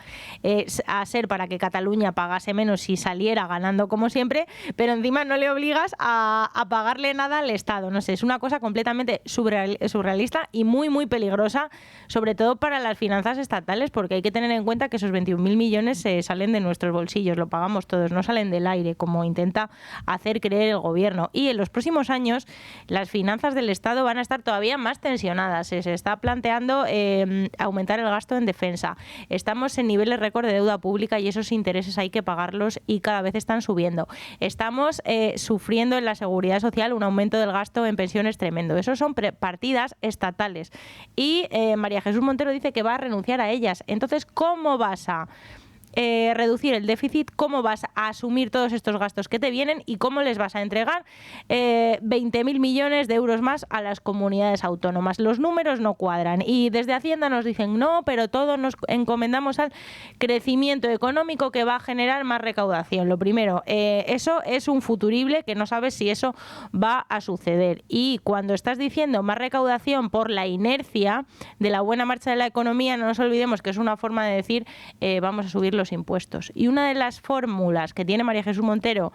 a ser para que Cataluña pagase menos si saliera ganando como siempre, pero encima no le obligas a pagarle nada al Estado. No sé, es una cosa completamente surrealista y muy, muy peligrosa, sobre todo para las finanzas estatales, porque hay que tener en cuenta que esos 21.000 millones salen de nuestros bolsillos, lo pagamos todos, no salen del aire, como intenta hacer creer el gobierno. Y en los próximos años las finanzas del Estado van a estar todavía más tensionadas. Se está planteando aumentar el gasto en defensa. Estamos en niveles récord de deuda pública y esos intereses hay que pagarlos y cada vez están subiendo. Estamos sufriendo en la seguridad social un aumento del gasto en pensiones tremendo. Esos son partidas estatales. Y María Jesús Montero dice que va a renunciar a ellas. Entonces, ¿cómo vas a reducir el déficit? ¿Cómo vas a asumir todos estos gastos que te vienen? ¿Y cómo les vas a entregar 20.000 millones de euros más a las comunidades autónomas? Los números no cuadran. Y desde Hacienda nos dicen, no, pero todos nos encomendamos al crecimiento económico que va a generar más recaudación. Lo primero, eso es un futurible que no sabes si eso va a suceder. Y cuando estás diciendo más recaudación por la inercia de la buena marcha de la economía, no nos olvidemos que es una forma de decir vamos a subir los impuestos. Y una de las fórmulas que tiene María Jesús Montero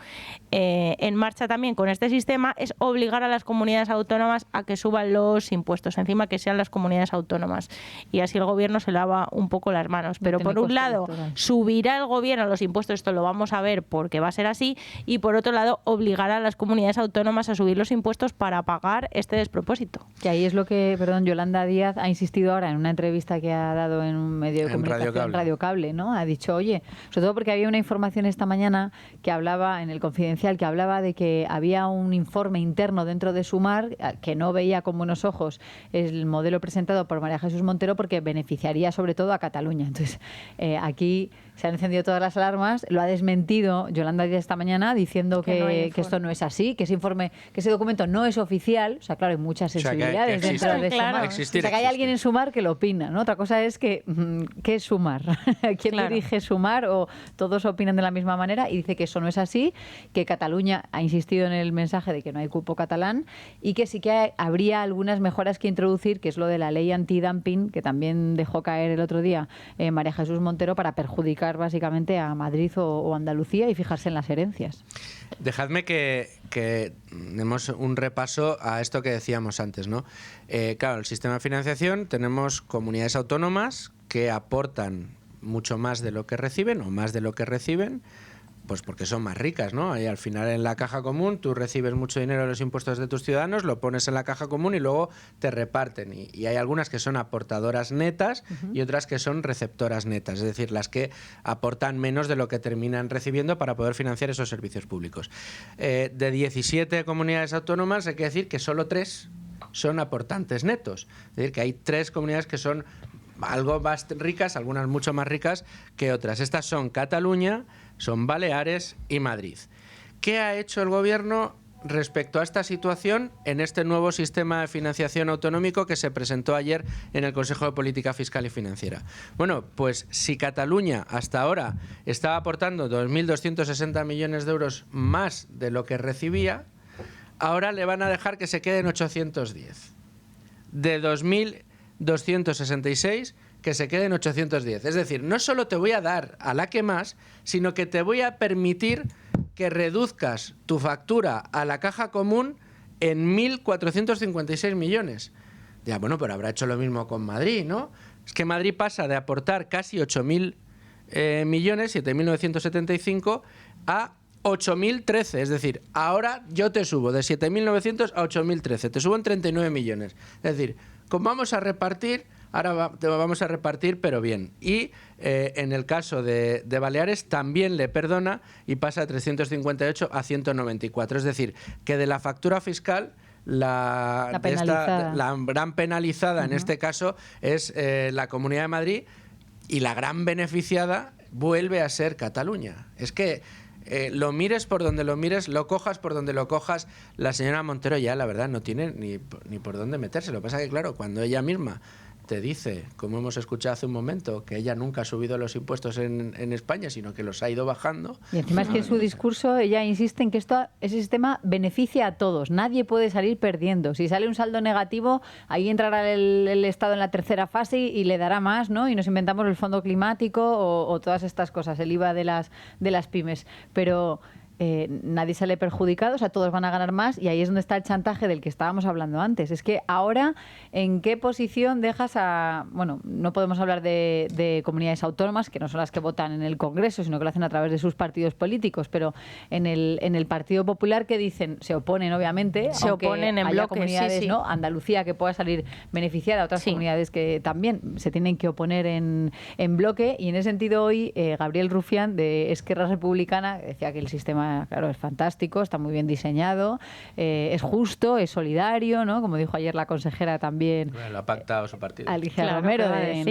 en marcha también con este sistema es obligar a las comunidades autónomas a que suban los impuestos, encima que sean las comunidades autónomas. Y así el gobierno se lava un poco las manos. Pero por un lado, subirá el gobierno los impuestos, esto lo vamos a ver porque va a ser así, y por otro lado, obligará a las comunidades autónomas a subir los impuestos para pagar este despropósito. Que ahí es lo que, Yolanda Díaz ha insistido ahora en una entrevista que ha dado en un medio de comunicación, Radio Cable, ¿no? Ha dicho, oye, sobre todo porque había una información esta mañana que hablaba, en el Confidencial, que hablaba de que había un informe interno dentro de Sumar que no veía con buenos ojos el modelo presentado por María Jesús Montero porque beneficiaría sobre todo a Cataluña. Entonces, aquí se han encendido todas las alarmas, lo ha desmentido Yolanda Díaz esta mañana diciendo que esto no es así, que ese informe, que ese documento no es oficial. O sea, claro, hay muchas sensibilidades dentro de Sumar. O sea, que hay alguien en Sumar que lo opina, ¿no? Otra cosa es que ¿qué es Sumar? ¿Quién dirige Sumar? O todos opinan de la misma manera, y dice que eso no es así, que Cataluña ha insistido en el mensaje de que no hay cupo catalán y que sí que habría algunas mejoras que introducir, que es lo de la ley antidumping, que también dejó caer el otro día María Jesús Montero, para perjudicar buscar básicamente a Madrid o Andalucía y fijarse en las herencias. Dejadme que demos un repaso a esto que decíamos antes, ¿no? Claro, el sistema de financiación, tenemos comunidades autónomas que aportan mucho más de lo que reciben o más de lo que reciben, pues porque son más ricas, ¿no? Y al final en la caja común tú recibes mucho dinero de los impuestos de tus ciudadanos, lo pones en la caja común y luego te reparten. Y hay algunas que son aportadoras netas y otras que son receptoras netas, es decir, las que aportan menos de lo que terminan recibiendo para poder financiar esos servicios públicos. De 17 comunidades autónomas hay que decir que solo 3 son aportantes netos. Es decir, que hay 3 comunidades que son algo más ricas, algunas mucho más ricas que otras. Estas son Cataluña, son Baleares y Madrid. ¿Qué ha hecho el gobierno respecto a esta situación en este nuevo sistema de financiación autonómico que se presentó ayer en el Consejo de Política Fiscal y Financiera? Bueno, pues si Cataluña hasta ahora estaba aportando 2.260 millones de euros más de lo que recibía, ahora le van a dejar que se quede en 810. De 2.266 que se quede en 810. Es decir, no solo te voy a dar a la que más, sino que te voy a permitir que reduzcas tu factura a la caja común en 1.456 millones. Ya, bueno, pero habrá hecho lo mismo con Madrid, ¿no? Es que Madrid pasa de aportar casi 8.000 millones, 7.975, a 8.013. Es decir, ahora yo te subo de 7.900 a 8.013. Te subo en 39 millones. Es decir, como vamos a repartir, ahora te vamos a repartir, pero bien. Y en el caso de Baleares también le perdona y pasa de 358 a 194. Es decir, que de la factura fiscal la gran penalizada en este caso es la Comunidad de Madrid, y la gran beneficiada vuelve a ser Cataluña. Es que lo mires por donde lo mires, lo cojas por donde lo cojas, la señora Montero ya, la verdad, no tiene ni por dónde meterse. Lo que pasa es que, claro, cuando ella misma te dice, como hemos escuchado hace un momento, que ella nunca ha subido los impuestos en España, sino que los ha ido bajando. Y encima es que en su discurso ella insiste en que ese sistema beneficia a todos. Nadie puede salir perdiendo. Si sale un saldo negativo, ahí entrará el Estado en la tercera fase y le dará más, ¿no? Y nos inventamos el fondo climático o todas estas cosas, el IVA de las pymes. Pero nadie sale perjudicado, o sea, todos van a ganar más, y ahí es donde está el chantaje del que estábamos hablando antes. Es que ahora, ¿en qué posición dejas a...? Bueno, no podemos hablar de comunidades autónomas, que no son las que votan en el Congreso, sino que lo hacen a través de sus partidos políticos, pero en el Partido Popular, que dicen, se oponen, obviamente, se oponen en bloque, comunidades, sí. ¿no? Andalucía, que pueda salir beneficiada, otras comunidades que también se tienen que oponer en bloque, y en ese sentido hoy Gabriel Rufián, de Esquerra Republicana, decía que el sistema, claro, es fantástico, está muy bien diseñado, es justo, es solidario, ¿no? Como dijo ayer la consejera también. Bueno, lo ha pactado su partido. Alicia Romero en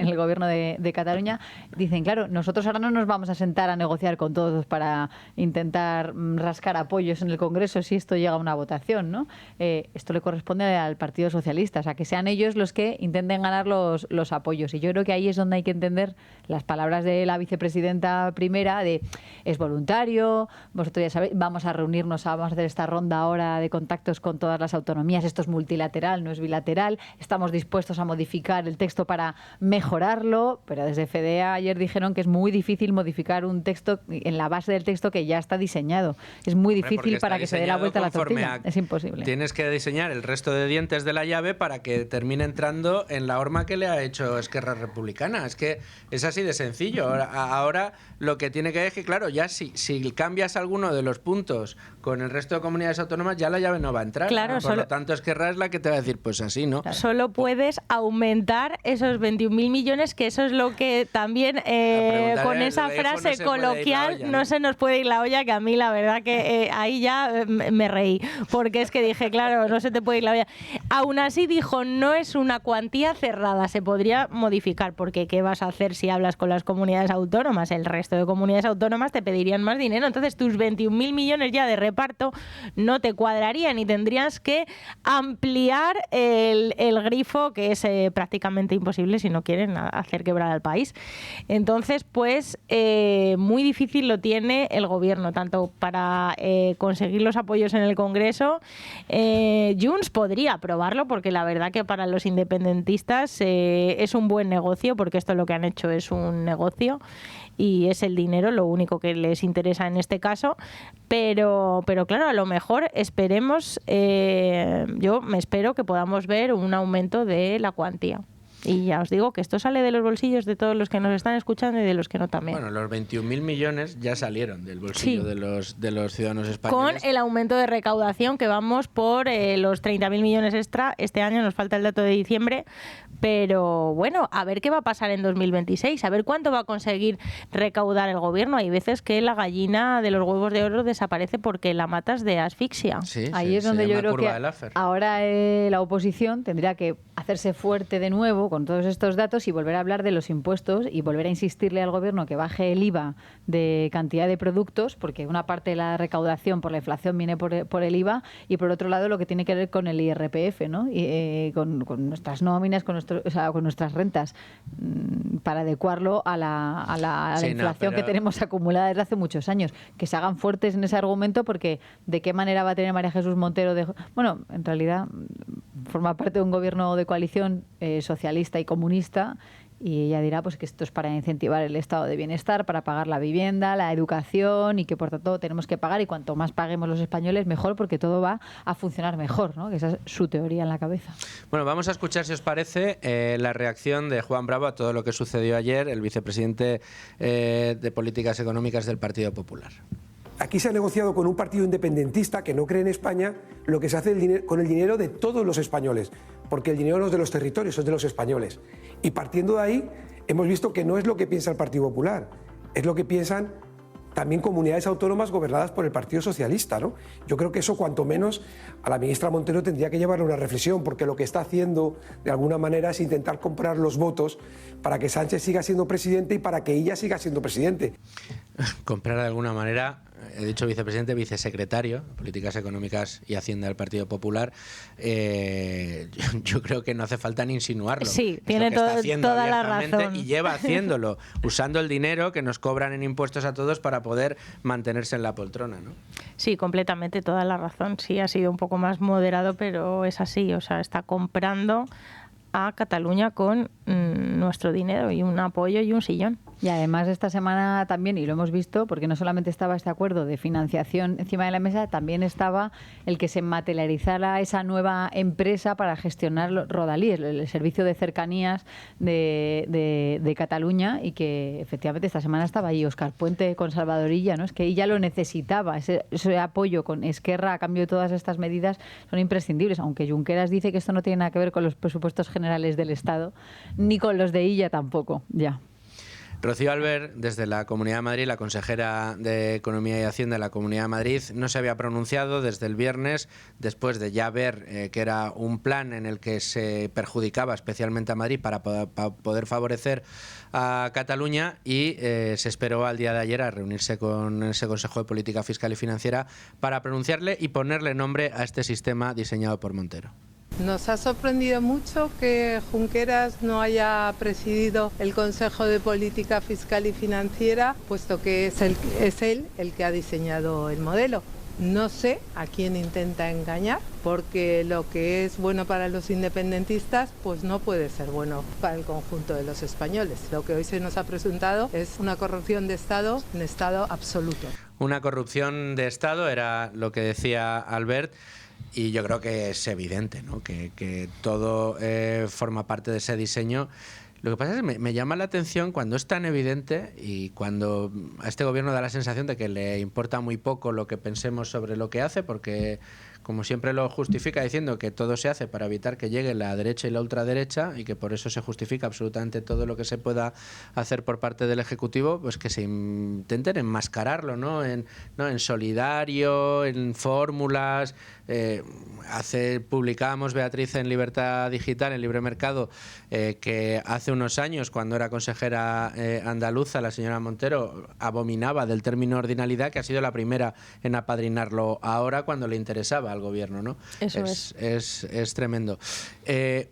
el gobierno de Cataluña. Dicen, claro, nosotros ahora no nos vamos a sentar a negociar con todos para intentar rascar apoyos en el Congreso si esto llega a una votación, ¿no? Esto le corresponde al Partido Socialista, o sea, que sean ellos los que intenten ganar los apoyos. Y yo creo que ahí es donde hay que entender las palabras de la vicepresidenta primera de es voluntario, vosotros ya sabéis, vamos a reunirnos, vamos a hacer esta ronda ahora de contactos con todas las autonomías, esto es multilateral, no es bilateral, estamos dispuestos a modificar el texto para mejorarlo, pero desde FEDEA ayer dijeron que es muy difícil modificar un texto en la base del texto que ya está diseñado. Es muy difícil para que se dé la vuelta a la tortilla. Es imposible. Tienes que diseñar el resto de dientes de la llave para que termine entrando en la horma que le ha hecho Esquerra Republicana. Es que es así de sencillo. Ahora lo que tiene que ver es que, claro, ya si cambias alguno de los puntos con el resto de comunidades autónomas, ya la llave no va a entrar. Claro, ¿no? Por lo tanto, Esquerra es la que te va a decir, pues así, ¿no? Solo puedes aumentar esos 21.000 millones, que eso es lo que también con esa frase coloquial no se nos puede ir la olla, que a mí la verdad que ahí ya me reí, porque es que dije, claro, no se te puede ir la olla. Aún así dijo, no es una cuantía cerrada, se podría modificar, porque ¿qué vas a hacer si hablas con las comunidades autónomas? El resto de comunidades autónomas te pedirían más dinero. entonces tus 21.000 millones ya de reparto no te cuadrarían y tendrías que ampliar el grifo, que es prácticamente imposible si no quieren hacer quebrar al país. Entonces, pues muy difícil lo tiene el gobierno, tanto para conseguir los apoyos en el Congreso. Junts podría aprobarlo, porque la verdad que para los independentistas es un buen negocio, porque esto lo que han hecho es un negocio y es el dinero lo único que les interesa en este caso, pero claro, a lo mejor esperemos, yo me espero que podamos ver un aumento de la cuantía. Y ya os digo que esto sale de los bolsillos de todos los que nos están escuchando y de los que no también. Bueno, los 21.000 millones ya salieron del bolsillo de los ciudadanos españoles. Con el aumento de recaudación, que vamos por los 30.000 millones extra. Este año nos falta el dato de diciembre, pero bueno, a ver qué va a pasar en 2026, a ver cuánto va a conseguir recaudar el gobierno. Hay veces que la gallina de los huevos de oro desaparece porque la matas de asfixia. Sí, ahí es donde yo creo que ahora la oposición tendría que hacerse fuerte de nuevo con todos estos datos y volver a hablar de los impuestos y volver a insistirle al gobierno que baje el IVA de cantidad de productos, porque una parte de la recaudación por la inflación viene por el IVA, y por otro lado lo que tiene que ver con el IRPF, ¿no? Y, con nuestras nóminas, con nuestras rentas, para adecuarlo a la inflación que tenemos acumulada desde hace muchos años. Que se hagan fuertes en ese argumento, porque ¿de qué manera va a tener María Jesús Montero? Bueno, en realidad forma parte de un gobierno de coalición socialista y comunista, y ella dirá pues que esto es para incentivar el estado de bienestar, para pagar la vivienda, la educación, y que por tanto tenemos que pagar, y cuanto más paguemos los españoles mejor, porque todo va a funcionar mejor, ¿no? Que esa es su teoría en la cabeza. Bueno, vamos a escuchar, si os parece, la reacción de Juan Bravo a todo lo que sucedió ayer, el vicepresidente de Políticas Económicas del Partido Popular. Aquí se ha negociado con un partido independentista que no cree en España lo que se hace con el dinero de todos los españoles, porque el dinero no es de los territorios, es de los españoles. Y partiendo de ahí, hemos visto que no es lo que piensa el Partido Popular, es lo que piensan también comunidades autónomas gobernadas por el Partido Socialista, ¿no? Yo creo que eso, cuanto menos, a la ministra Montero tendría que llevarle una reflexión, porque lo que está haciendo, de alguna manera, es intentar comprar los votos para que Sánchez siga siendo presidente y para que ella siga siendo presidente. Comprar de alguna manera, he dicho vicepresidente, vicesecretario de Políticas Económicas y Hacienda del Partido Popular. Yo creo que no hace falta ni insinuarlo. Sí, tiene toda la razón. Y lleva haciéndolo, usando el dinero que nos cobran en impuestos a todos para poder mantenerse en la poltrona, ¿no? Sí, completamente, toda la razón. Sí, ha sido un poco más moderado, pero es así. O sea, está comprando a Cataluña con nuestro dinero y un apoyo y un sillón. Y además esta semana también, y lo hemos visto, porque no solamente estaba este acuerdo de financiación encima de la mesa, también estaba el que se materializara esa nueva empresa para gestionar Rodalí, el servicio de cercanías de Cataluña, y que efectivamente esta semana estaba ahí Óscar Puente con Salvador Illa, ¿no? Es que ella lo necesitaba, ese apoyo con Esquerra a cambio de todas estas medidas son imprescindibles, aunque Junqueras dice que esto no tiene nada que ver con los presupuestos generales del Estado, ni con los de Illa tampoco, ya. Rocío Albert, desde la Comunidad de Madrid, la consejera de Economía y Hacienda de la Comunidad de Madrid, no se había pronunciado desde el viernes, después de ya ver que era un plan en el que se perjudicaba especialmente a Madrid para poder favorecer a Cataluña, y se esperó al día de ayer a reunirse con ese Consejo de Política Fiscal y Financiera para pronunciarle y ponerle nombre a este sistema diseñado por Montero. Nos ha sorprendido mucho que Junqueras no haya presidido el Consejo de Política Fiscal y Financiera, puesto que es él el que ha diseñado el modelo. No sé a quién intenta engañar, porque lo que es bueno para los independentistas pues no puede ser bueno para el conjunto de los españoles. Lo que hoy se nos ha presentado es una corrupción de Estado, en estado absoluto. Una corrupción de Estado era lo que decía Albert. Y yo creo que es evidente, ¿no? que todo forma parte de ese diseño. Lo que pasa es que me llama la atención cuando es tan evidente y cuando a este gobierno da la sensación de que le importa muy poco lo que pensemos sobre lo que hace, porque como siempre lo justifica diciendo que todo se hace para evitar que llegue la derecha y la ultraderecha y que por eso se justifica absolutamente todo lo que se pueda hacer por parte del Ejecutivo, pues que se intenten enmascararlo, ¿no? En solidario, en fórmulas. Publicábamos, Beatriz, en Libertad Digital, en Libre Mercado, que hace unos años, cuando era consejera andaluza, la señora Montero abominaba del término ordinalidad, que ha sido la primera en apadrinarlo ahora cuando le interesaba al gobierno, ¿no? Eso es tremendo.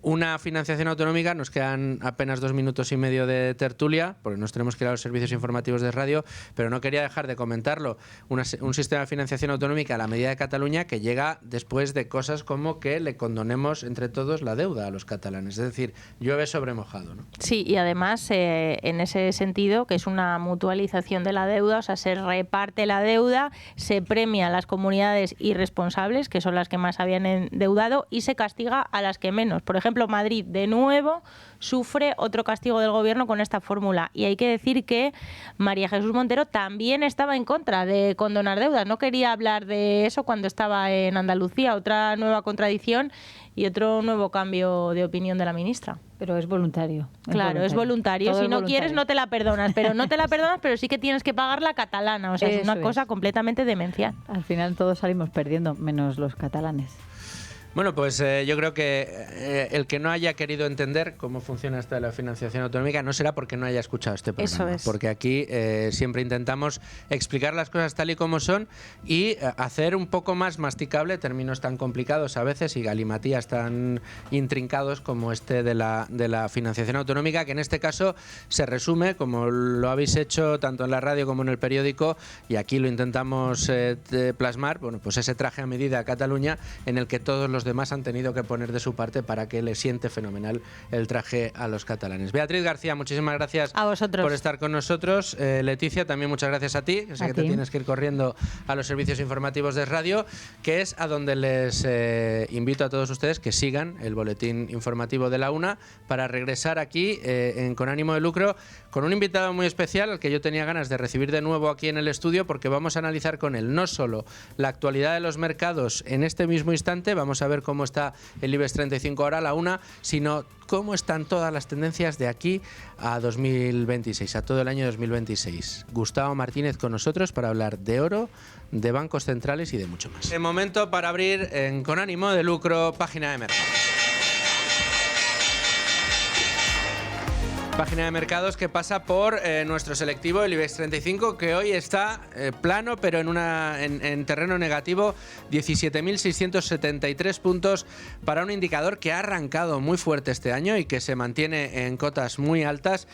Una financiación autonómica, nos quedan apenas 2 minutos y medio de tertulia, porque nos tenemos que ir a los servicios informativos de radio, pero no quería dejar de comentarlo. Un sistema de financiación autonómica a la medida de Cataluña que llega después de cosas como que le condonemos entre todos la deuda a los catalanes. Es decir, llueve sobre mojado, ¿no? Sí, y además en ese sentido, que es una mutualización de la deuda, o sea, se reparte la deuda, se premia a las comunidades irresponsables, que son las que más habían endeudado, y se castiga a las que menos. Por ejemplo, Madrid, de nuevo, sufre otro castigo del gobierno con esta fórmula. Y hay que decir que María Jesús Montero también estaba en contra de condonar deudas. No quería hablar de eso cuando estaba en Andalucía. Otra nueva contradicción y otro nuevo cambio de opinión de la ministra. Pero es voluntario. Claro, es voluntario. Si no quieres, no te la perdonas. Pero no te la perdonas, pero sí que tienes que pagar la catalana. O sea, es una cosa completamente demencial. Al final todos salimos perdiendo, menos los catalanes. Bueno, pues yo creo que el que no haya querido entender cómo funciona esta de la financiación autonómica no será porque no haya escuchado este programa. Eso es. Porque aquí siempre intentamos explicar las cosas tal y como son y hacer un poco más masticable términos tan complicados a veces y galimatías tan intrincados como este de la financiación autonómica, que en este caso se resume, como lo habéis hecho tanto en la radio como en el periódico, y aquí lo intentamos plasmar, bueno, pues ese traje a medida a Cataluña en el que todos los demás han tenido que poner de su parte para que le siente fenomenal el traje a los catalanes. Beatriz García, muchísimas gracias a vosotros por estar con nosotros. Leticia, también muchas gracias a ti, que sé que te tienes que ir corriendo a los servicios informativos de radio, que es a donde les invito a todos ustedes que sigan el boletín informativo de la UNA para regresar aquí con ánimo de lucro con un invitado muy especial al que yo tenía ganas de recibir de nuevo aquí en el estudio, porque vamos a analizar con él no solo la actualidad de los mercados en este mismo instante, vamos a ver cómo está el IBEX 35 ahora a la una, sino cómo están todas las tendencias de aquí a 2026, a todo el año 2026. Gustavo Martínez con nosotros para hablar de oro, de bancos centrales y de mucho más. El momento para abrir con ánimo de lucro página de mercado. Página de mercados que pasa por nuestro selectivo, el IBEX 35, que hoy está plano, pero en terreno negativo, 17.673 puntos para un indicador que ha arrancado muy fuerte este año y que se mantiene en cotas muy altas,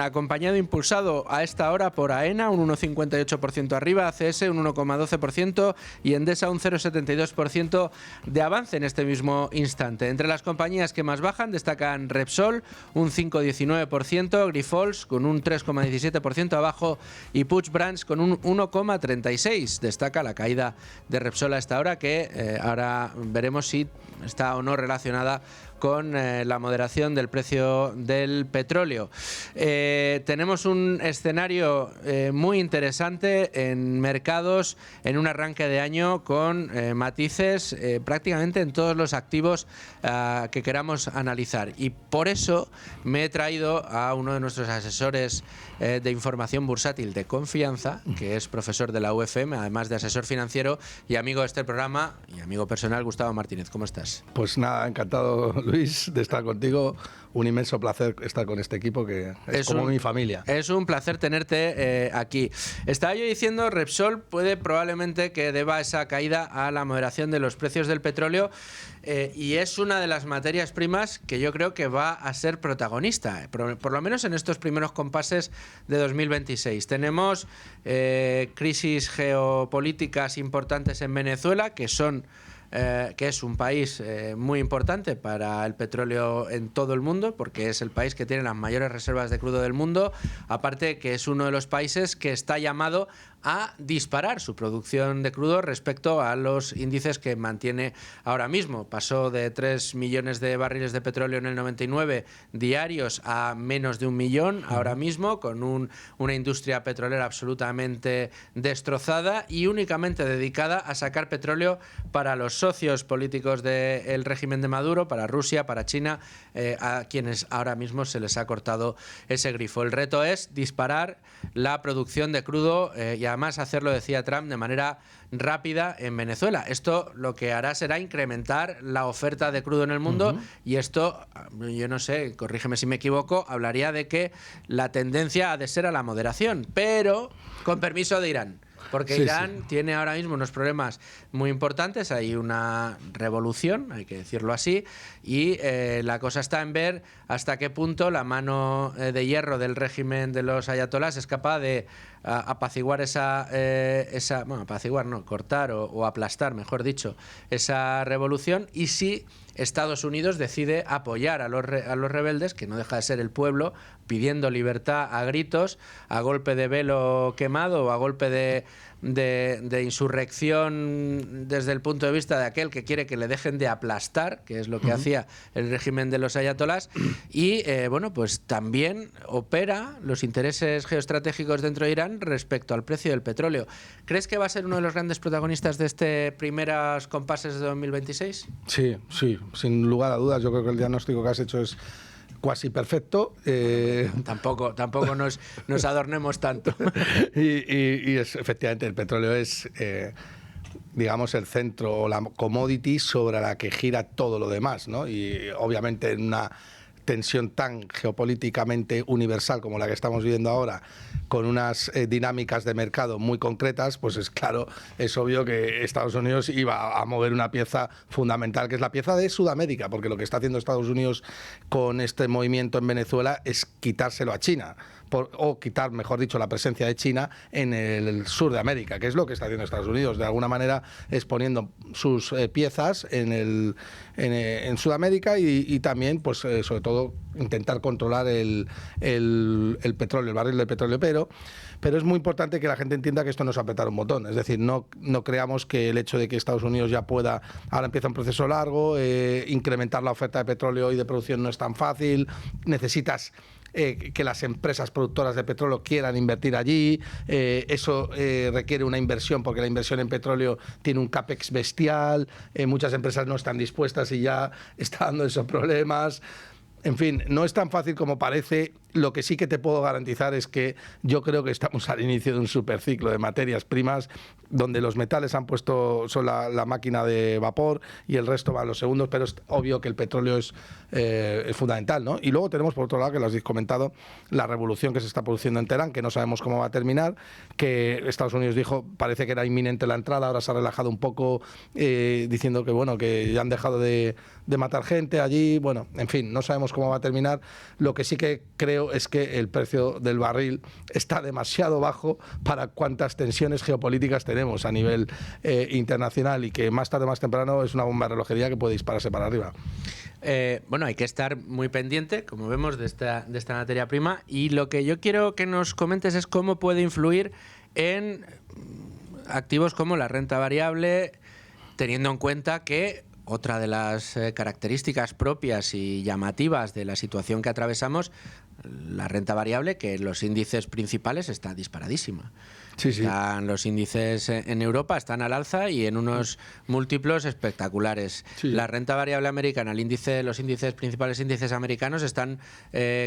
acompañado, impulsado a esta hora por AENA, un 1,58% arriba, ACS un 1,12% y Endesa un 0,72% de avance en este mismo instante. Entre las compañías que más bajan destacan Repsol, un 5,19%, Grifols con un 3,17% abajo y Puig Brands con un 1,36%. Destaca la caída de Repsol a esta hora, que ahora veremos si está o no relacionada con la moderación del precio del petróleo. Tenemos un escenario muy interesante en mercados en un arranque de año con matices prácticamente en todos los activos que queramos analizar, y por eso me he traído a uno de nuestros asesores de información bursátil de confianza, que es profesor de la UFM, además de asesor financiero y amigo de este programa y amigo personal, Gustavo Martínez. ¿Cómo estás? Pues nada, encantado, Luis, de estar contigo. Un inmenso placer estar con este equipo que es como mi familia. Es un placer tenerte aquí. Estaba yo diciendo, Repsol puede probablemente que deba esa caída a la moderación de los precios del petróleo, y es una de las materias primas que yo creo que va a ser protagonista, por lo menos en estos primeros compases de 2026. Tenemos crisis geopolíticas importantes en Venezuela, que es un país muy importante para el petróleo en todo el mundo, porque es el país que tiene las mayores reservas de crudo del mundo, aparte que es uno de los países que está llamado a disparar su producción de crudo respecto a los índices que mantiene ahora mismo. Pasó de 3 millones de barriles de petróleo en el 99 diarios a menos de 1 millón ahora mismo, con una industria petrolera absolutamente destrozada y únicamente dedicada a sacar petróleo para los socios políticos del régimen de Maduro, para Rusia, para China, a quienes ahora mismo se les ha cortado ese grifo. El reto es disparar la producción de crudo y además hacerlo, decía Trump, de manera rápida en Venezuela. Esto lo que hará será incrementar la oferta de crudo en el mundo y esto, yo no sé, corrígeme si me equivoco, hablaría de que la tendencia ha de ser a la moderación, pero con permiso de Irán. Porque Irán tiene ahora mismo unos problemas muy importantes, hay una revolución, hay que decirlo así, y la cosa está en ver hasta qué punto la mano de hierro del régimen de los ayatolás es capaz de apaciguar cortar o aplastar, mejor dicho, esa revolución, y si Estados Unidos decide apoyar a los rebeldes, que no deja de ser el pueblo, pidiendo libertad a gritos, a golpe de velo quemado o a golpe de insurrección desde el punto de vista de aquel que quiere que le dejen de aplastar, que es lo que hacía el régimen de los ayatolás, y bueno, pues también opera los intereses geoestratégicos dentro de Irán respecto al precio del petróleo. ¿Crees que va a ser uno de los grandes protagonistas de este primeros compases de 2026? Sí, sin lugar a dudas. Yo creo que el diagnóstico que has hecho es cuasi perfecto. Tampoco nos adornemos tanto. y efectivamente el petróleo es, digamos, el centro o la commodity sobre la que gira todo lo demás, ¿no? Y obviamente en una tensión tan geopolíticamente universal como la que estamos viviendo ahora, con unas dinámicas de mercado muy concretas, pues es claro, es obvio que Estados Unidos iba a mover una pieza fundamental, que es la pieza de Sudamérica, porque lo que está haciendo Estados Unidos con este movimiento en Venezuela es quitárselo a China. O quitar, mejor dicho, la presencia de China en el sur de América, que es lo que está haciendo Estados Unidos, de alguna manera exponiendo sus piezas en Sudamérica y también, pues sobre todo, intentar controlar el petróleo, el barril de petróleo, pero es muy importante que la gente entienda que esto no es apretar un botón, es decir, no creamos que el hecho de que Estados Unidos ya pueda, ahora empieza un proceso largo, incrementar la oferta de petróleo y de producción no es tan fácil, necesitas que las empresas productoras de petróleo quieran invertir allí, eso requiere una inversión, porque la inversión en petróleo tiene un capex bestial, muchas empresas no están dispuestas y ya está dando esos problemas. En fin, no es tan fácil como parece. Lo que sí que te puedo garantizar es que yo creo que estamos al inicio de un superciclo de materias primas donde los metales son la máquina de vapor y el resto van los segundos, pero es obvio que el petróleo es fundamental, ¿no? Y luego tenemos, por otro lado, que lo has comentado, la revolución que se está produciendo en Teherán, que no sabemos cómo va a terminar, que Estados Unidos dijo, parece que era inminente la entrada, ahora se ha relajado un poco diciendo que, bueno, que ya han dejado de matar gente allí, bueno, en fin, no sabemos cómo va a terminar. Lo que sí que creo es que el precio del barril está demasiado bajo para cuántas tensiones geopolíticas tenemos a nivel internacional y que más tarde o más temprano es una bomba de relojería que puede dispararse para arriba. Bueno, hay que estar muy pendiente, como vemos, de esta materia prima, y lo que yo quiero que nos comentes es cómo puede influir en activos como la renta variable, teniendo en cuenta que otra de las características propias y llamativas de la situación que atravesamos, la renta variable, que en los índices principales está disparadísima. Sí, sí. Los índices en Europa están al alza y en unos múltiplos espectaculares. Sí. La renta variable americana, los principales índices americanos están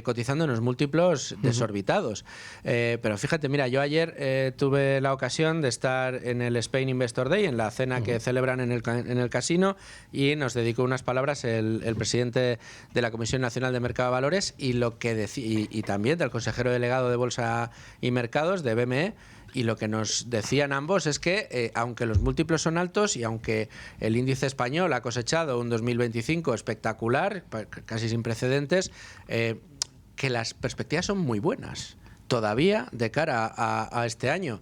cotizando en unos múltiplos desorbitados. Pero fíjate, mira, yo ayer tuve la ocasión de estar en el Spain Investor Day, en la cena que celebran en el casino, y nos dedicó unas palabras el presidente de la Comisión Nacional de Mercado de Valores y también del consejero delegado de Bolsa y Mercados de BME. Y lo que nos decían ambos es que, aunque los múltiplos son altos y aunque el índice español ha cosechado un 2025 espectacular, casi sin precedentes, que las perspectivas son muy buenas todavía de cara a este año.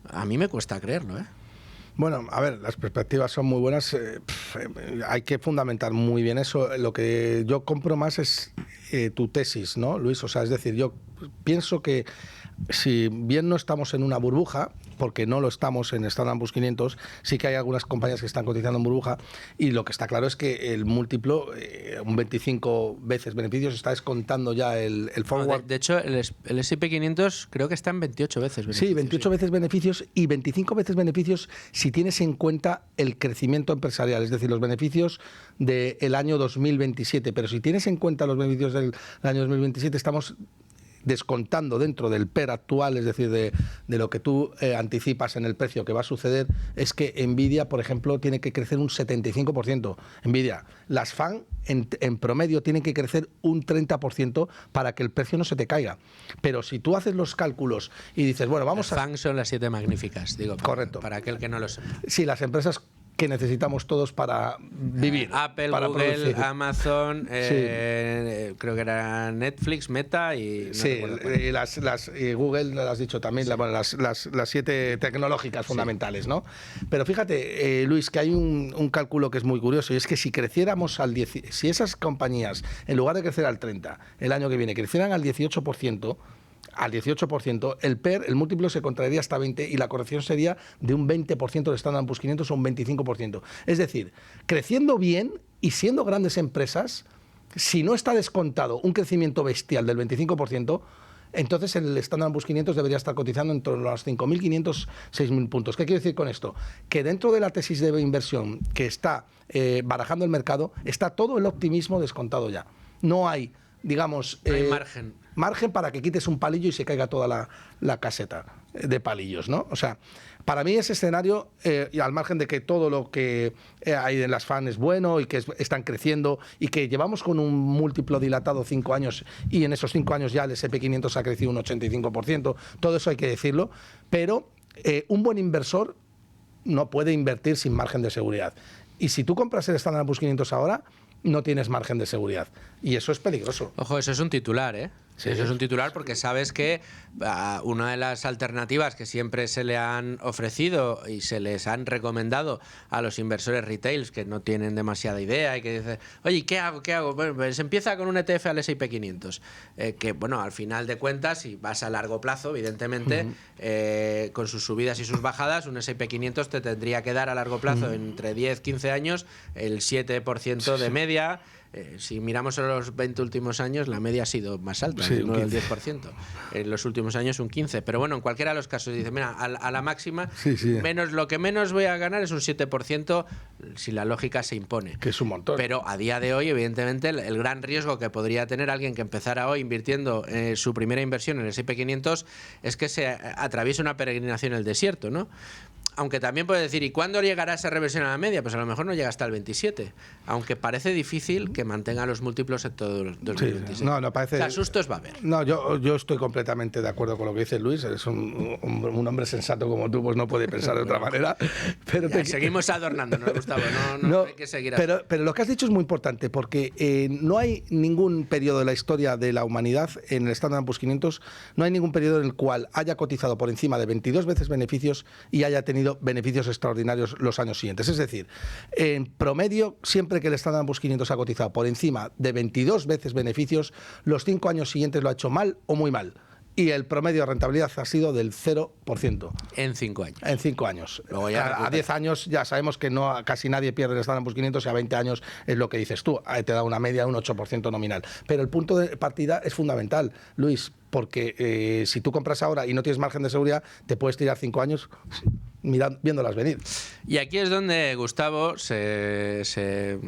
A mí me cuesta creerlo, ¿eh? Bueno, a ver, las perspectivas son muy buenas, hay que fundamentar muy bien eso. Lo que yo compro más es tu tesis, ¿no, Luis? O sea, es decir, yo pienso que si bien no estamos en una burbuja, porque no lo estamos en Standard & Poor's 500, sí que hay algunas compañías que están cotizando en burbuja, y lo que está claro es que el múltiplo, un 25 veces beneficios, está descontando ya el forward. De hecho, el S&P 500 creo que está en 28 veces beneficios. Sí, 28 veces beneficios y 25 veces beneficios si tienes en cuenta el crecimiento empresarial, es decir, los beneficios del año 2027. Pero si tienes en cuenta los beneficios del año 2027, estamos descontando dentro del PER actual, es decir, de lo que tú anticipas en el precio que va a suceder, es que Nvidia, por ejemplo, tiene que crecer un 75%. Nvidia, las FAN en promedio tienen que crecer un 30% para que el precio no se te caiga. Pero si tú haces los cálculos y dices, bueno, vamos las FAN son las 7 magníficas, digo, correcto, para aquel que no lo sepa. Sí, las empresas que necesitamos todos para vivir. Apple, para Google, producir. Amazon, creo que era Netflix, Meta y... y Google, lo has dicho también, las 7 tecnológicas fundamentales, ¿no? Pero fíjate, Luis, que hay un cálculo que es muy curioso, y es que si creciéramos si esas compañías, en lugar de crecer al 30% el año que viene, crecieran al 18%, el PER, el múltiplo se contraería hasta 20 y la corrección sería de un 20% de Standard & Poor's 500 o un 25%. Es decir, creciendo bien y siendo grandes empresas, si no está descontado un crecimiento bestial del 25%, entonces el Standard & Poor's 500 debería estar cotizando entre los 5.500, 6.000 puntos. ¿Qué quiero decir con esto? Que dentro de la tesis de inversión que está barajando el mercado, está todo el optimismo descontado ya. No hay, digamos... No hay margen para que quites un palillo y se caiga toda la caseta de palillos, ¿no? O sea, para mí ese escenario, y al margen de que todo lo que hay en las FAN es bueno y que están creciendo y que llevamos con un múltiplo dilatado 5 años y en esos 5 años ya el S&P 500 ha crecido un 85%, todo eso hay que decirlo, pero un buen inversor no puede invertir sin margen de seguridad. Y si tú compras el Standard & Poor's 500 ahora, no tienes margen de seguridad. Y eso es peligroso. Ojo, eso es un titular, ¿eh? Sí. Eso es un titular porque sabes que una de las alternativas que siempre se le han ofrecido y se les han recomendado a los inversores retails que no tienen demasiada idea y que dicen, oye, ¿qué hago? Bueno, pues empieza con un ETF al S&P 500. Que, bueno, al final de cuentas, si vas a largo plazo, evidentemente, con sus subidas y sus bajadas, un S&P 500 te tendría que dar a largo plazo, entre 10, 15 años, el 7% de media. Si miramos en los 20 últimos años, la media ha sido más alta, no del 10%. En los últimos años un 15%. Pero bueno, en cualquiera de los casos, dice, mira, a la máxima, menos lo que menos voy a ganar es un 7%, si la lógica se impone. Que es un montón. Pero a día de hoy, evidentemente, el gran riesgo que podría tener alguien que empezara hoy invirtiendo su primera inversión en el S&P 500 es que se atraviese una peregrinación en el desierto, ¿no? Aunque también puede decir, ¿y cuándo llegará esa reversión a la media? Pues a lo mejor no llega hasta el 27. Aunque parece difícil que mantenga los múltiplos en todo el 2026. No parece... O sea, sustos va a haber. No, yo estoy completamente de acuerdo con lo que dice Luis. Eres un hombre sensato como tú, pues no puede pensar de otra manera. Pero seguimos adornándonos, Gustavo. No hay que seguir así. Pero lo que has dicho es muy importante, porque no hay ningún periodo de la historia de la humanidad, en el Standard & Poor's 500, no hay ningún periodo en el cual haya cotizado por encima de 22 veces beneficios y haya tenido beneficios extraordinarios los años siguientes. Es decir, en promedio, siempre que el Standard & Poor's 500 ha cotizado por encima de 22 veces beneficios, los 5 años siguientes lo ha hecho mal o muy mal. Y el promedio de rentabilidad ha sido del 0%. En 5 años. En 5 años. Luego ya a 10 años ya sabemos que no casi nadie pierde el Standard & Poor's 500 y a 20 años es lo que dices tú. Te da una media de un 8% nominal. Pero el punto de partida es fundamental, Luis, porque si tú compras ahora y no tienes margen de seguridad, te puedes tirar 5 años viéndolas venir. Y aquí es donde Gustavo se hace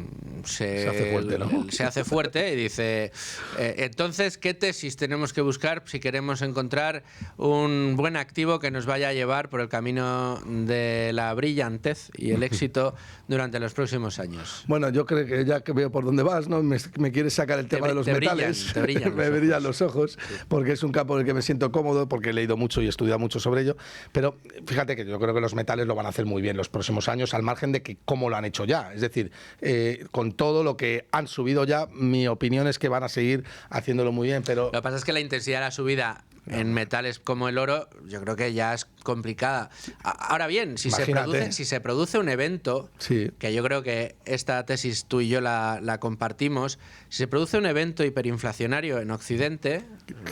fuerte, ¿no? Se hace fuerte y dice, entonces, ¿qué tesis tenemos que buscar si queremos encontrar un buen activo que nos vaya a llevar por el camino de la brillantez y el éxito durante los próximos años? Bueno, yo creo que ya que veo por dónde vas, ¿no? Me quieres sacar el tema de los metales. Te brillan me brillan los ojos, porque es un campo en el que me siento cómodo, porque he leído mucho y he estudiado mucho sobre ello. Pero fíjate que yo creo que los metales lo van a hacer muy bien los próximos años, al margen de que cómo lo han hecho ya. Es decir, con todo lo que han subido ya, mi opinión es que van a seguir haciéndolo muy bien. Pero lo que pasa es que la intensidad de la subida en metales como el oro, yo creo que ya es complicada. Ahora bien, si se produce un evento, sí, que yo creo que esta tesis tú y yo la compartimos, si se produce un evento hiperinflacionario en Occidente,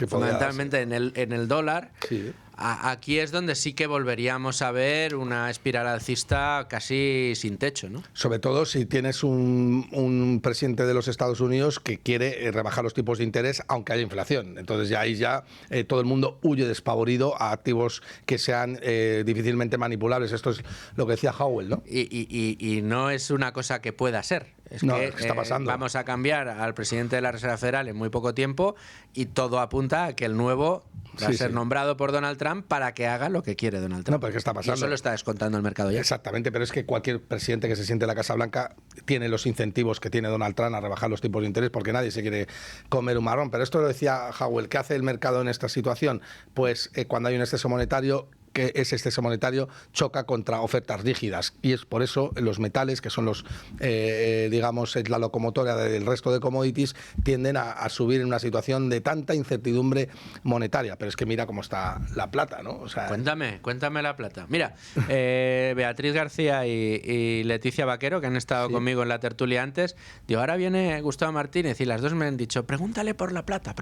fundamentalmente en el dólar, sí, aquí es donde sí que volveríamos a ver una espiral alcista casi sin techo, ¿no? Sobre todo si tienes un presidente de los Estados Unidos que quiere rebajar los tipos de interés aunque haya inflación. Entonces ya ahí todo el mundo huye despavorido a activos que sean difícilmente manipulables. Esto es lo que decía Howell, ¿no? Y no es una cosa que pueda ser. Es que está pasando. Vamos a cambiar al presidente de la Reserva Federal en muy poco tiempo y todo apunta a que el nuevo va a ser nombrado por Donald Trump para que haga lo que quiere Donald Trump. No, pero es que está pasando. Y eso lo está descontando el mercado ya. Exactamente, pero es que cualquier presidente que se siente en la Casa Blanca tiene los incentivos que tiene Donald Trump a rebajar los tipos de interés porque nadie se quiere comer un marrón. Pero esto lo decía Howell. ¿Qué hace el mercado en esta situación? Pues cuando hay un exceso monetario, que ese exceso monetario choca contra ofertas rígidas y es por eso los metales, que son los digamos la locomotora del resto de commodities, tienden a subir en una situación de tanta incertidumbre monetaria. Pero es que mira cómo está la plata, ¿no? O sea, cuéntame la plata. Mira, Beatriz García y Leticia Vaquero, que han estado conmigo en la tertulia antes, digo, ahora viene Gustavo Martínez y las dos me han dicho, pregúntame por la plata.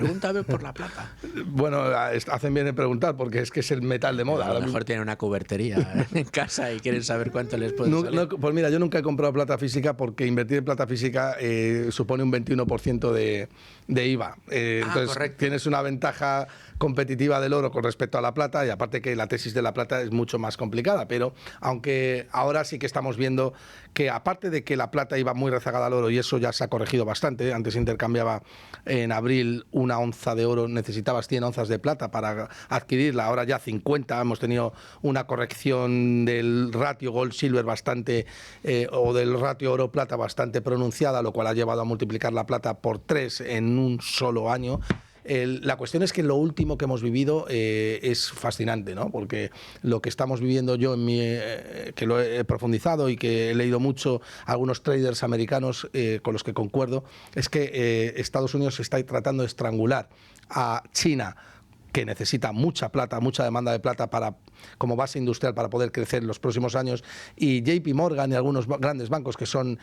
Bueno, hacen bien en preguntar porque es que es el metal de moda. A lo mejor tienen una cubertería en casa y quieren saber cuánto les puede salir. Pues mira, yo nunca he comprado plata física porque invertir en plata física supone un 21% de IVA. Entonces correcto. Tienes una ventaja competitiva del oro con respecto a la plata y aparte que la tesis de la plata es mucho más complicada, pero aunque ahora sí que estamos viendo que aparte de que la plata iba muy rezagada al oro y eso ya se ha corregido bastante, antes intercambiaba en abril una onza de oro, necesitabas 100 onzas de plata para adquirirla, ahora ya 50, hemos tenido una corrección del ratio gold-silver bastante, o del ratio oro-plata bastante pronunciada, lo cual ha llevado a multiplicar la plata por 3 en un solo año. La cuestión es que lo último que hemos vivido es fascinante, ¿no? Porque lo que estamos viviendo yo, que lo he profundizado y que he leído mucho, algunos traders americanos con los que concuerdo, es que Estados Unidos está tratando de estrangular a China, que necesita mucha plata, mucha demanda de plata como base industrial para poder crecer en los próximos años, y JP Morgan y algunos grandes bancos que son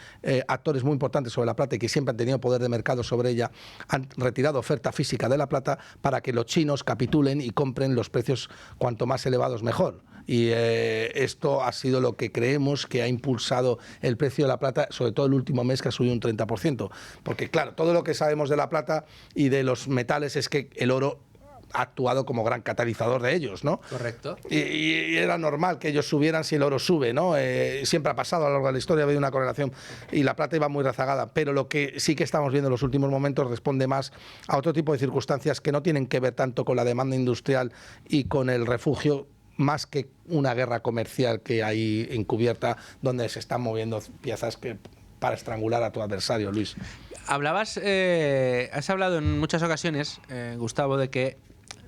actores muy importantes sobre la plata y que siempre han tenido poder de mercado sobre ella, han retirado oferta física de la plata para que los chinos capitulen y compren los precios cuanto más elevados mejor. Y esto ha sido lo que creemos que ha impulsado el precio de la plata, sobre todo el último mes, que ha subido un 30%. Porque claro, todo lo que sabemos de la plata y de los metales es que el oro ha actuado como gran catalizador de ellos, ¿no? Correcto. Y era normal que ellos subieran si el oro sube, ¿no? Siempre ha pasado a lo largo de la historia, ha habido una correlación y la plata iba muy rezagada, pero lo que sí que estamos viendo en los últimos momentos responde más a otro tipo de circunstancias que no tienen que ver tanto con la demanda industrial y con el refugio, más que una guerra comercial que hay encubierta donde se están moviendo piezas para estrangular a tu adversario, Luis. Has hablado en muchas ocasiones, Gustavo, de que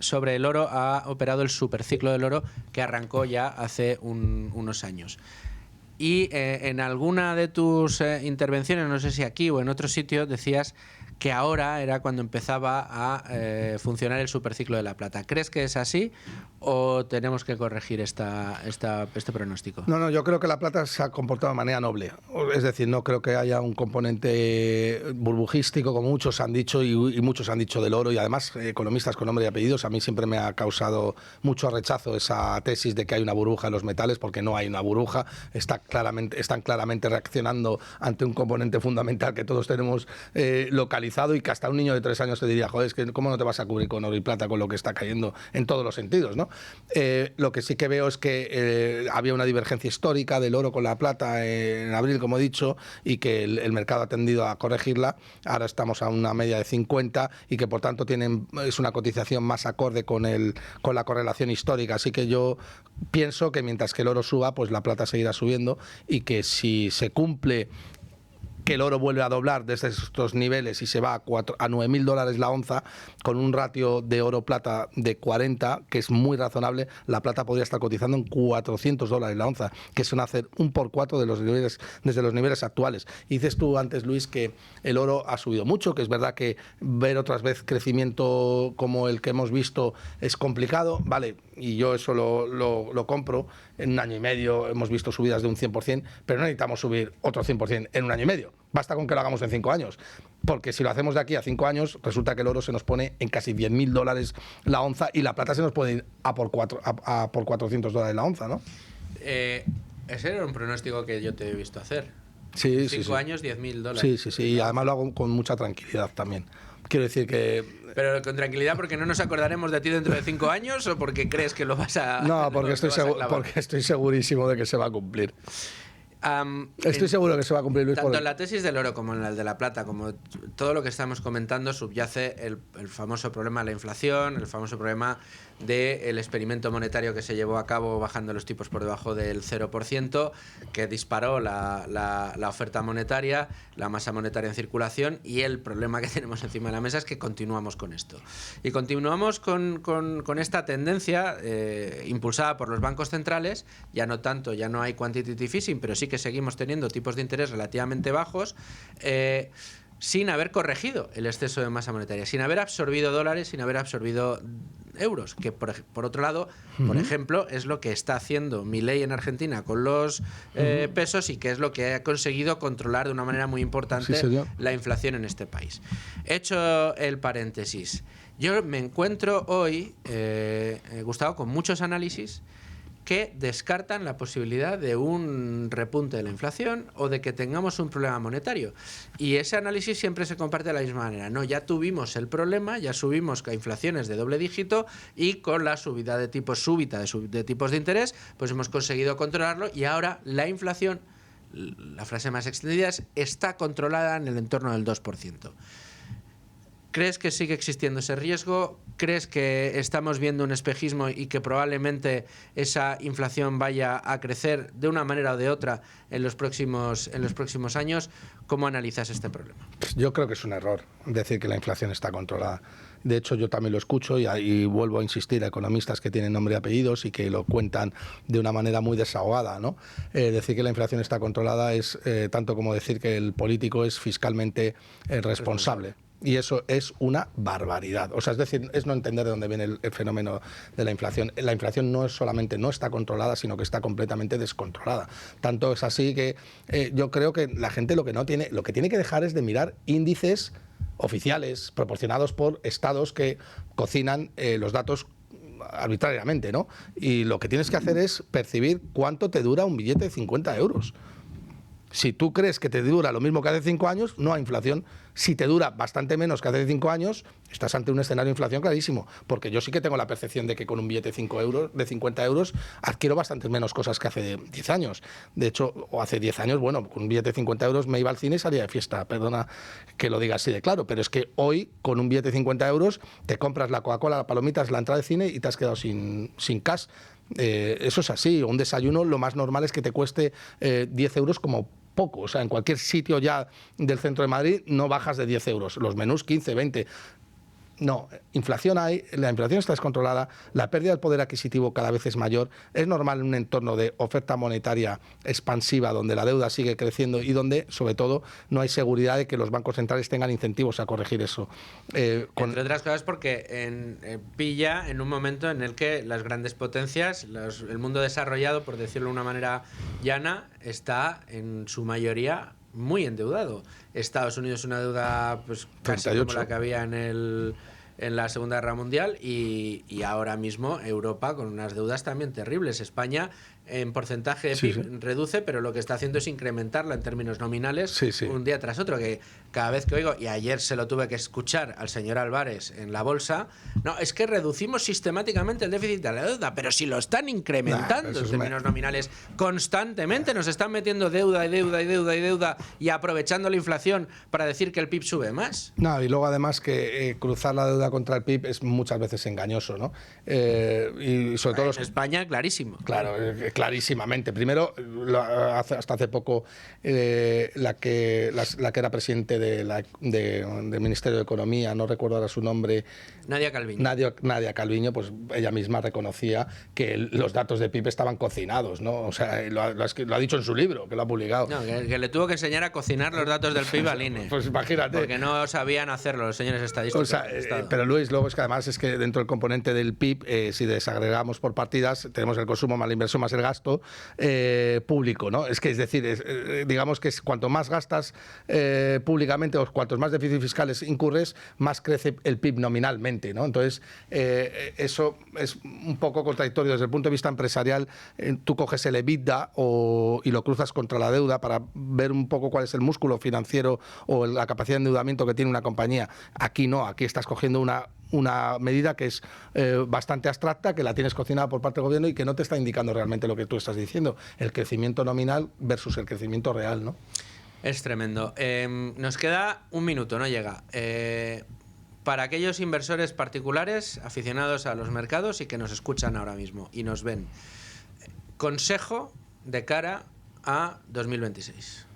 sobre el oro ha operado el superciclo del oro que arrancó ya hace unos años. Y en alguna de tus intervenciones, no sé si aquí o en otro sitio, decías que ahora era cuando empezaba a funcionar el superciclo de la plata. ¿Crees que es así o tenemos que corregir este pronóstico? No, yo creo que la plata se ha comportado de manera noble. Es decir, no creo que haya un componente burbujístico, como muchos han dicho, y muchos han dicho del oro, y además economistas con nombre y apellidos. A mí siempre me ha causado mucho rechazo esa tesis de que hay una burbuja en los metales, porque no hay una burbuja. Están claramente reaccionando ante un componente fundamental que todos tenemos localizado y que hasta un niño de 3 años te diría, joder, es que ¿cómo no te vas a cubrir con oro y plata con lo que está cayendo en todos los sentidos, ¿no? Lo que sí que veo es que había una divergencia histórica del oro con la plata en abril, como he dicho, y que el mercado ha tendido a corregirla. Ahora estamos a una media de 50 y que por tanto es una cotización más acorde con la correlación histórica. Así que yo pienso que mientras que el oro suba, pues la plata seguirá subiendo y que si se cumple que el oro vuelve a doblar desde estos niveles y se va a $9.000 la onza, con un ratio de oro-plata de 40, que es muy razonable, la plata podría estar cotizando en $400 la onza, que es hacer un por 4 de los niveles, desde los niveles actuales. Y dices tú antes, Luis, que el oro ha subido mucho, que es verdad que ver otras veces crecimiento como el que hemos visto es complicado, vale, y yo eso lo compro. En un año y medio hemos visto subidas de un 100%, pero no necesitamos subir otro 100% en un año y medio. Basta con que lo hagamos en 5 años. Porque si lo hacemos de aquí a 5 años, resulta que el oro se nos pone en casi $10.000 la onza y la plata se nos puede ir a por $400 la onza, ¿no? Ese era un pronóstico que yo te he visto hacer. Sí, 5 años, $10.000. Sí. Y además lo hago con mucha tranquilidad también. Quiero decir que... Pero con tranquilidad, porque no nos acordaremos de ti dentro de 5 años, o porque crees que lo vas a... No, porque estoy segurísimo de que se va a cumplir. Estoy seguro que se va a cumplir, Luis. Tanto en la tesis del oro como en la de la plata, como todo lo que estamos comentando, subyace el famoso problema de la inflación, el famoso problema del experimento monetario que se llevó a cabo bajando los tipos por debajo del 0%, que disparó la oferta monetaria, la masa monetaria en circulación, y el problema que tenemos encima de la mesa es que continuamos con esto. Y continuamos con esta tendencia impulsada por los bancos centrales, ya no hay quantitative easing, pero sí que seguimos teniendo tipos de interés relativamente bajos, sin haber corregido el exceso de masa monetaria, sin haber absorbido dólares, sin haber absorbido euros, que por otro lado, por ejemplo, es lo que está haciendo Milei en Argentina con los pesos, y que es lo que ha conseguido controlar de una manera muy importante la inflación en este país. Hecho el paréntesis, yo me encuentro hoy, Gustavo, con muchos análisis que descartan la posibilidad de un repunte de la inflación o de que tengamos un problema monetario. Y ese análisis siempre se comparte de la misma manera. No, ya tuvimos el problema, ya subimos a inflaciones de doble dígito, y con la subida de tipos súbita de tipos de interés, pues hemos conseguido controlarlo, y ahora la inflación, la frase más extendida es, está controlada en el entorno del 2%. ¿Crees que sigue existiendo ese riesgo? ¿Crees que estamos viendo un espejismo y que probablemente esa inflación vaya a crecer de una manera o de otra en los próximos años? ¿Cómo analizas este problema? Yo creo que es un error decir que la inflación está controlada. De hecho, yo también lo escucho y vuelvo a insistir a economistas que tienen nombre y apellidos y que lo cuentan de una manera muy desahogada, ¿no? Decir que la inflación está controlada es tanto como decir que el político es fiscalmente responsable. Y eso es una barbaridad. O sea, es decir, es no entender de dónde viene el fenómeno de la inflación. La inflación no es solamente no está controlada, sino que está completamente descontrolada. Tanto es así que yo creo que la gente lo que tiene que dejar es de mirar índices oficiales proporcionados por estados que cocinan los datos arbitrariamente, ¿no? Y lo que tienes que hacer es percibir cuánto te dura un billete de 50 euros. Si tú crees que te dura lo mismo que hace 5 años, no hay inflación. Si te dura bastante menos que hace 5 años, estás ante un escenario de inflación clarísimo. Porque yo sí que tengo la percepción de que con un billete de 50 euros adquiero bastantes menos cosas que hace 10 años. De hecho, o hace 10 años, bueno, con un billete de 50 euros me iba al cine y salía de fiesta. Perdona que lo diga así de claro, pero es que hoy, con un billete de 50 euros, te compras la Coca-Cola, las palomitas, la entrada de cine y te has quedado sin cash. Eso es así. Un desayuno, lo más normal es que te cueste 10 euros como poco. O sea, en cualquier sitio ya del centro de Madrid no bajas de 10 euros. Los menús 15, 20. No, inflación hay, la inflación está descontrolada, la pérdida del poder adquisitivo cada vez es mayor. Es normal en un entorno de oferta monetaria expansiva donde la deuda sigue creciendo y donde, sobre todo, no hay seguridad de que los bancos centrales tengan incentivos a corregir eso. Entre otras cosas porque pilla en un momento en el que las grandes potencias, el mundo desarrollado, por decirlo de una manera llana, está en su mayoría muy endeudado. Estados Unidos una deuda pues casi 38. Como la que había en la Segunda Guerra Mundial, y ahora mismo Europa con unas deudas también terribles. España en porcentaje de PIB reduce, pero lo que está haciendo es incrementarla en términos nominales un día tras otro, que cada vez que oigo, y ayer se lo tuve que escuchar al señor Álvarez en la bolsa, no, es que reducimos sistemáticamente el déficit de la deuda, pero si lo están incrementando en términos nominales constantemente, nos están metiendo deuda y deuda y deuda y deuda y aprovechando la inflación para decir que el PIB sube más. No, y luego además que cruzar la deuda deuda contra el PIB es muchas veces engañoso, ¿no? Y sobre todo en España, clarísimo. Claro, clarísimamente. Primero, hasta hace poco, la que era presidente del Ministerio de Economía, no recuerdo ahora su nombre, Nadia Calviño. Nadia Calviño, pues ella misma reconocía que los datos de PIB estaban cocinados, ¿no? O sea, lo ha dicho en su libro, que lo ha publicado. No, que le tuvo que enseñar a cocinar los datos del PIB al INE. Pues imagínate. Porque no sabían hacerlo los señores estadísticos. O sea, pero Luis, luego es que además es que dentro del componente del PIB, si desagregamos por partidas, tenemos el consumo más la inversión más el gasto público, ¿no? Es decir, digamos que cuanto más gastas públicamente o cuantos más déficits fiscales incurres, más crece el PIB nominalmente, ¿no? Entonces, eso es un poco contradictorio desde el punto de vista empresarial. Tú coges el EBITDA y lo cruzas contra la deuda para ver un poco cuál es el músculo financiero o la capacidad de endeudamiento que tiene una compañía. Aquí no, aquí estás cogiendo una medida que es bastante abstracta, que la tienes cocinada por parte del gobierno y que no te está indicando realmente lo que tú estás diciendo, el crecimiento nominal versus el crecimiento real, ¿no? Es tremendo. Nos queda un minuto, no llega. Para aquellos inversores particulares aficionados a los mercados y que nos escuchan ahora mismo y nos ven, consejo de cara a 2026.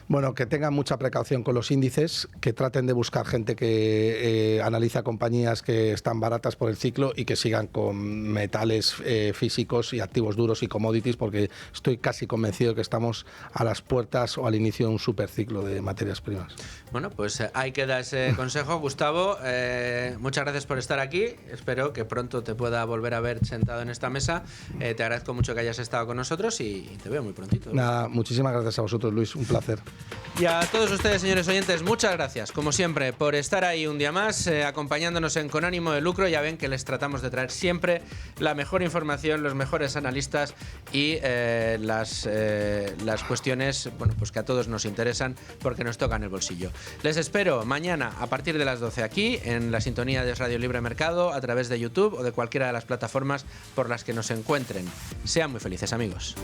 Bueno, que tengan mucha precaución con los índices, que traten de buscar gente que analiza compañías que están baratas por el ciclo y que sigan con metales físicos y activos duros y commodities, porque estoy casi convencido que estamos a las puertas o al inicio de un superciclo de materias primas. Bueno, pues ahí queda ese consejo. Gustavo, muchas gracias por estar aquí. Espero que pronto te pueda volver a ver sentado en esta mesa. Te agradezco mucho que hayas estado con nosotros y te veo muy prontito. Nada, muchísimas gracias a vosotros, Luis. Un placer. Y a todos ustedes, señores oyentes, muchas gracias, como siempre, por estar ahí un día más, acompañándonos en Con Ánimo de Lucro. Ya ven que les tratamos de traer siempre la mejor información, los mejores analistas y las cuestiones, bueno, pues que a todos nos interesan porque nos tocan el bolsillo. Les espero mañana a partir de las 12 aquí, en la sintonía de Radio Libre Mercado, a través de YouTube o de cualquiera de las plataformas por las que nos encuentren. Sean muy felices, amigos.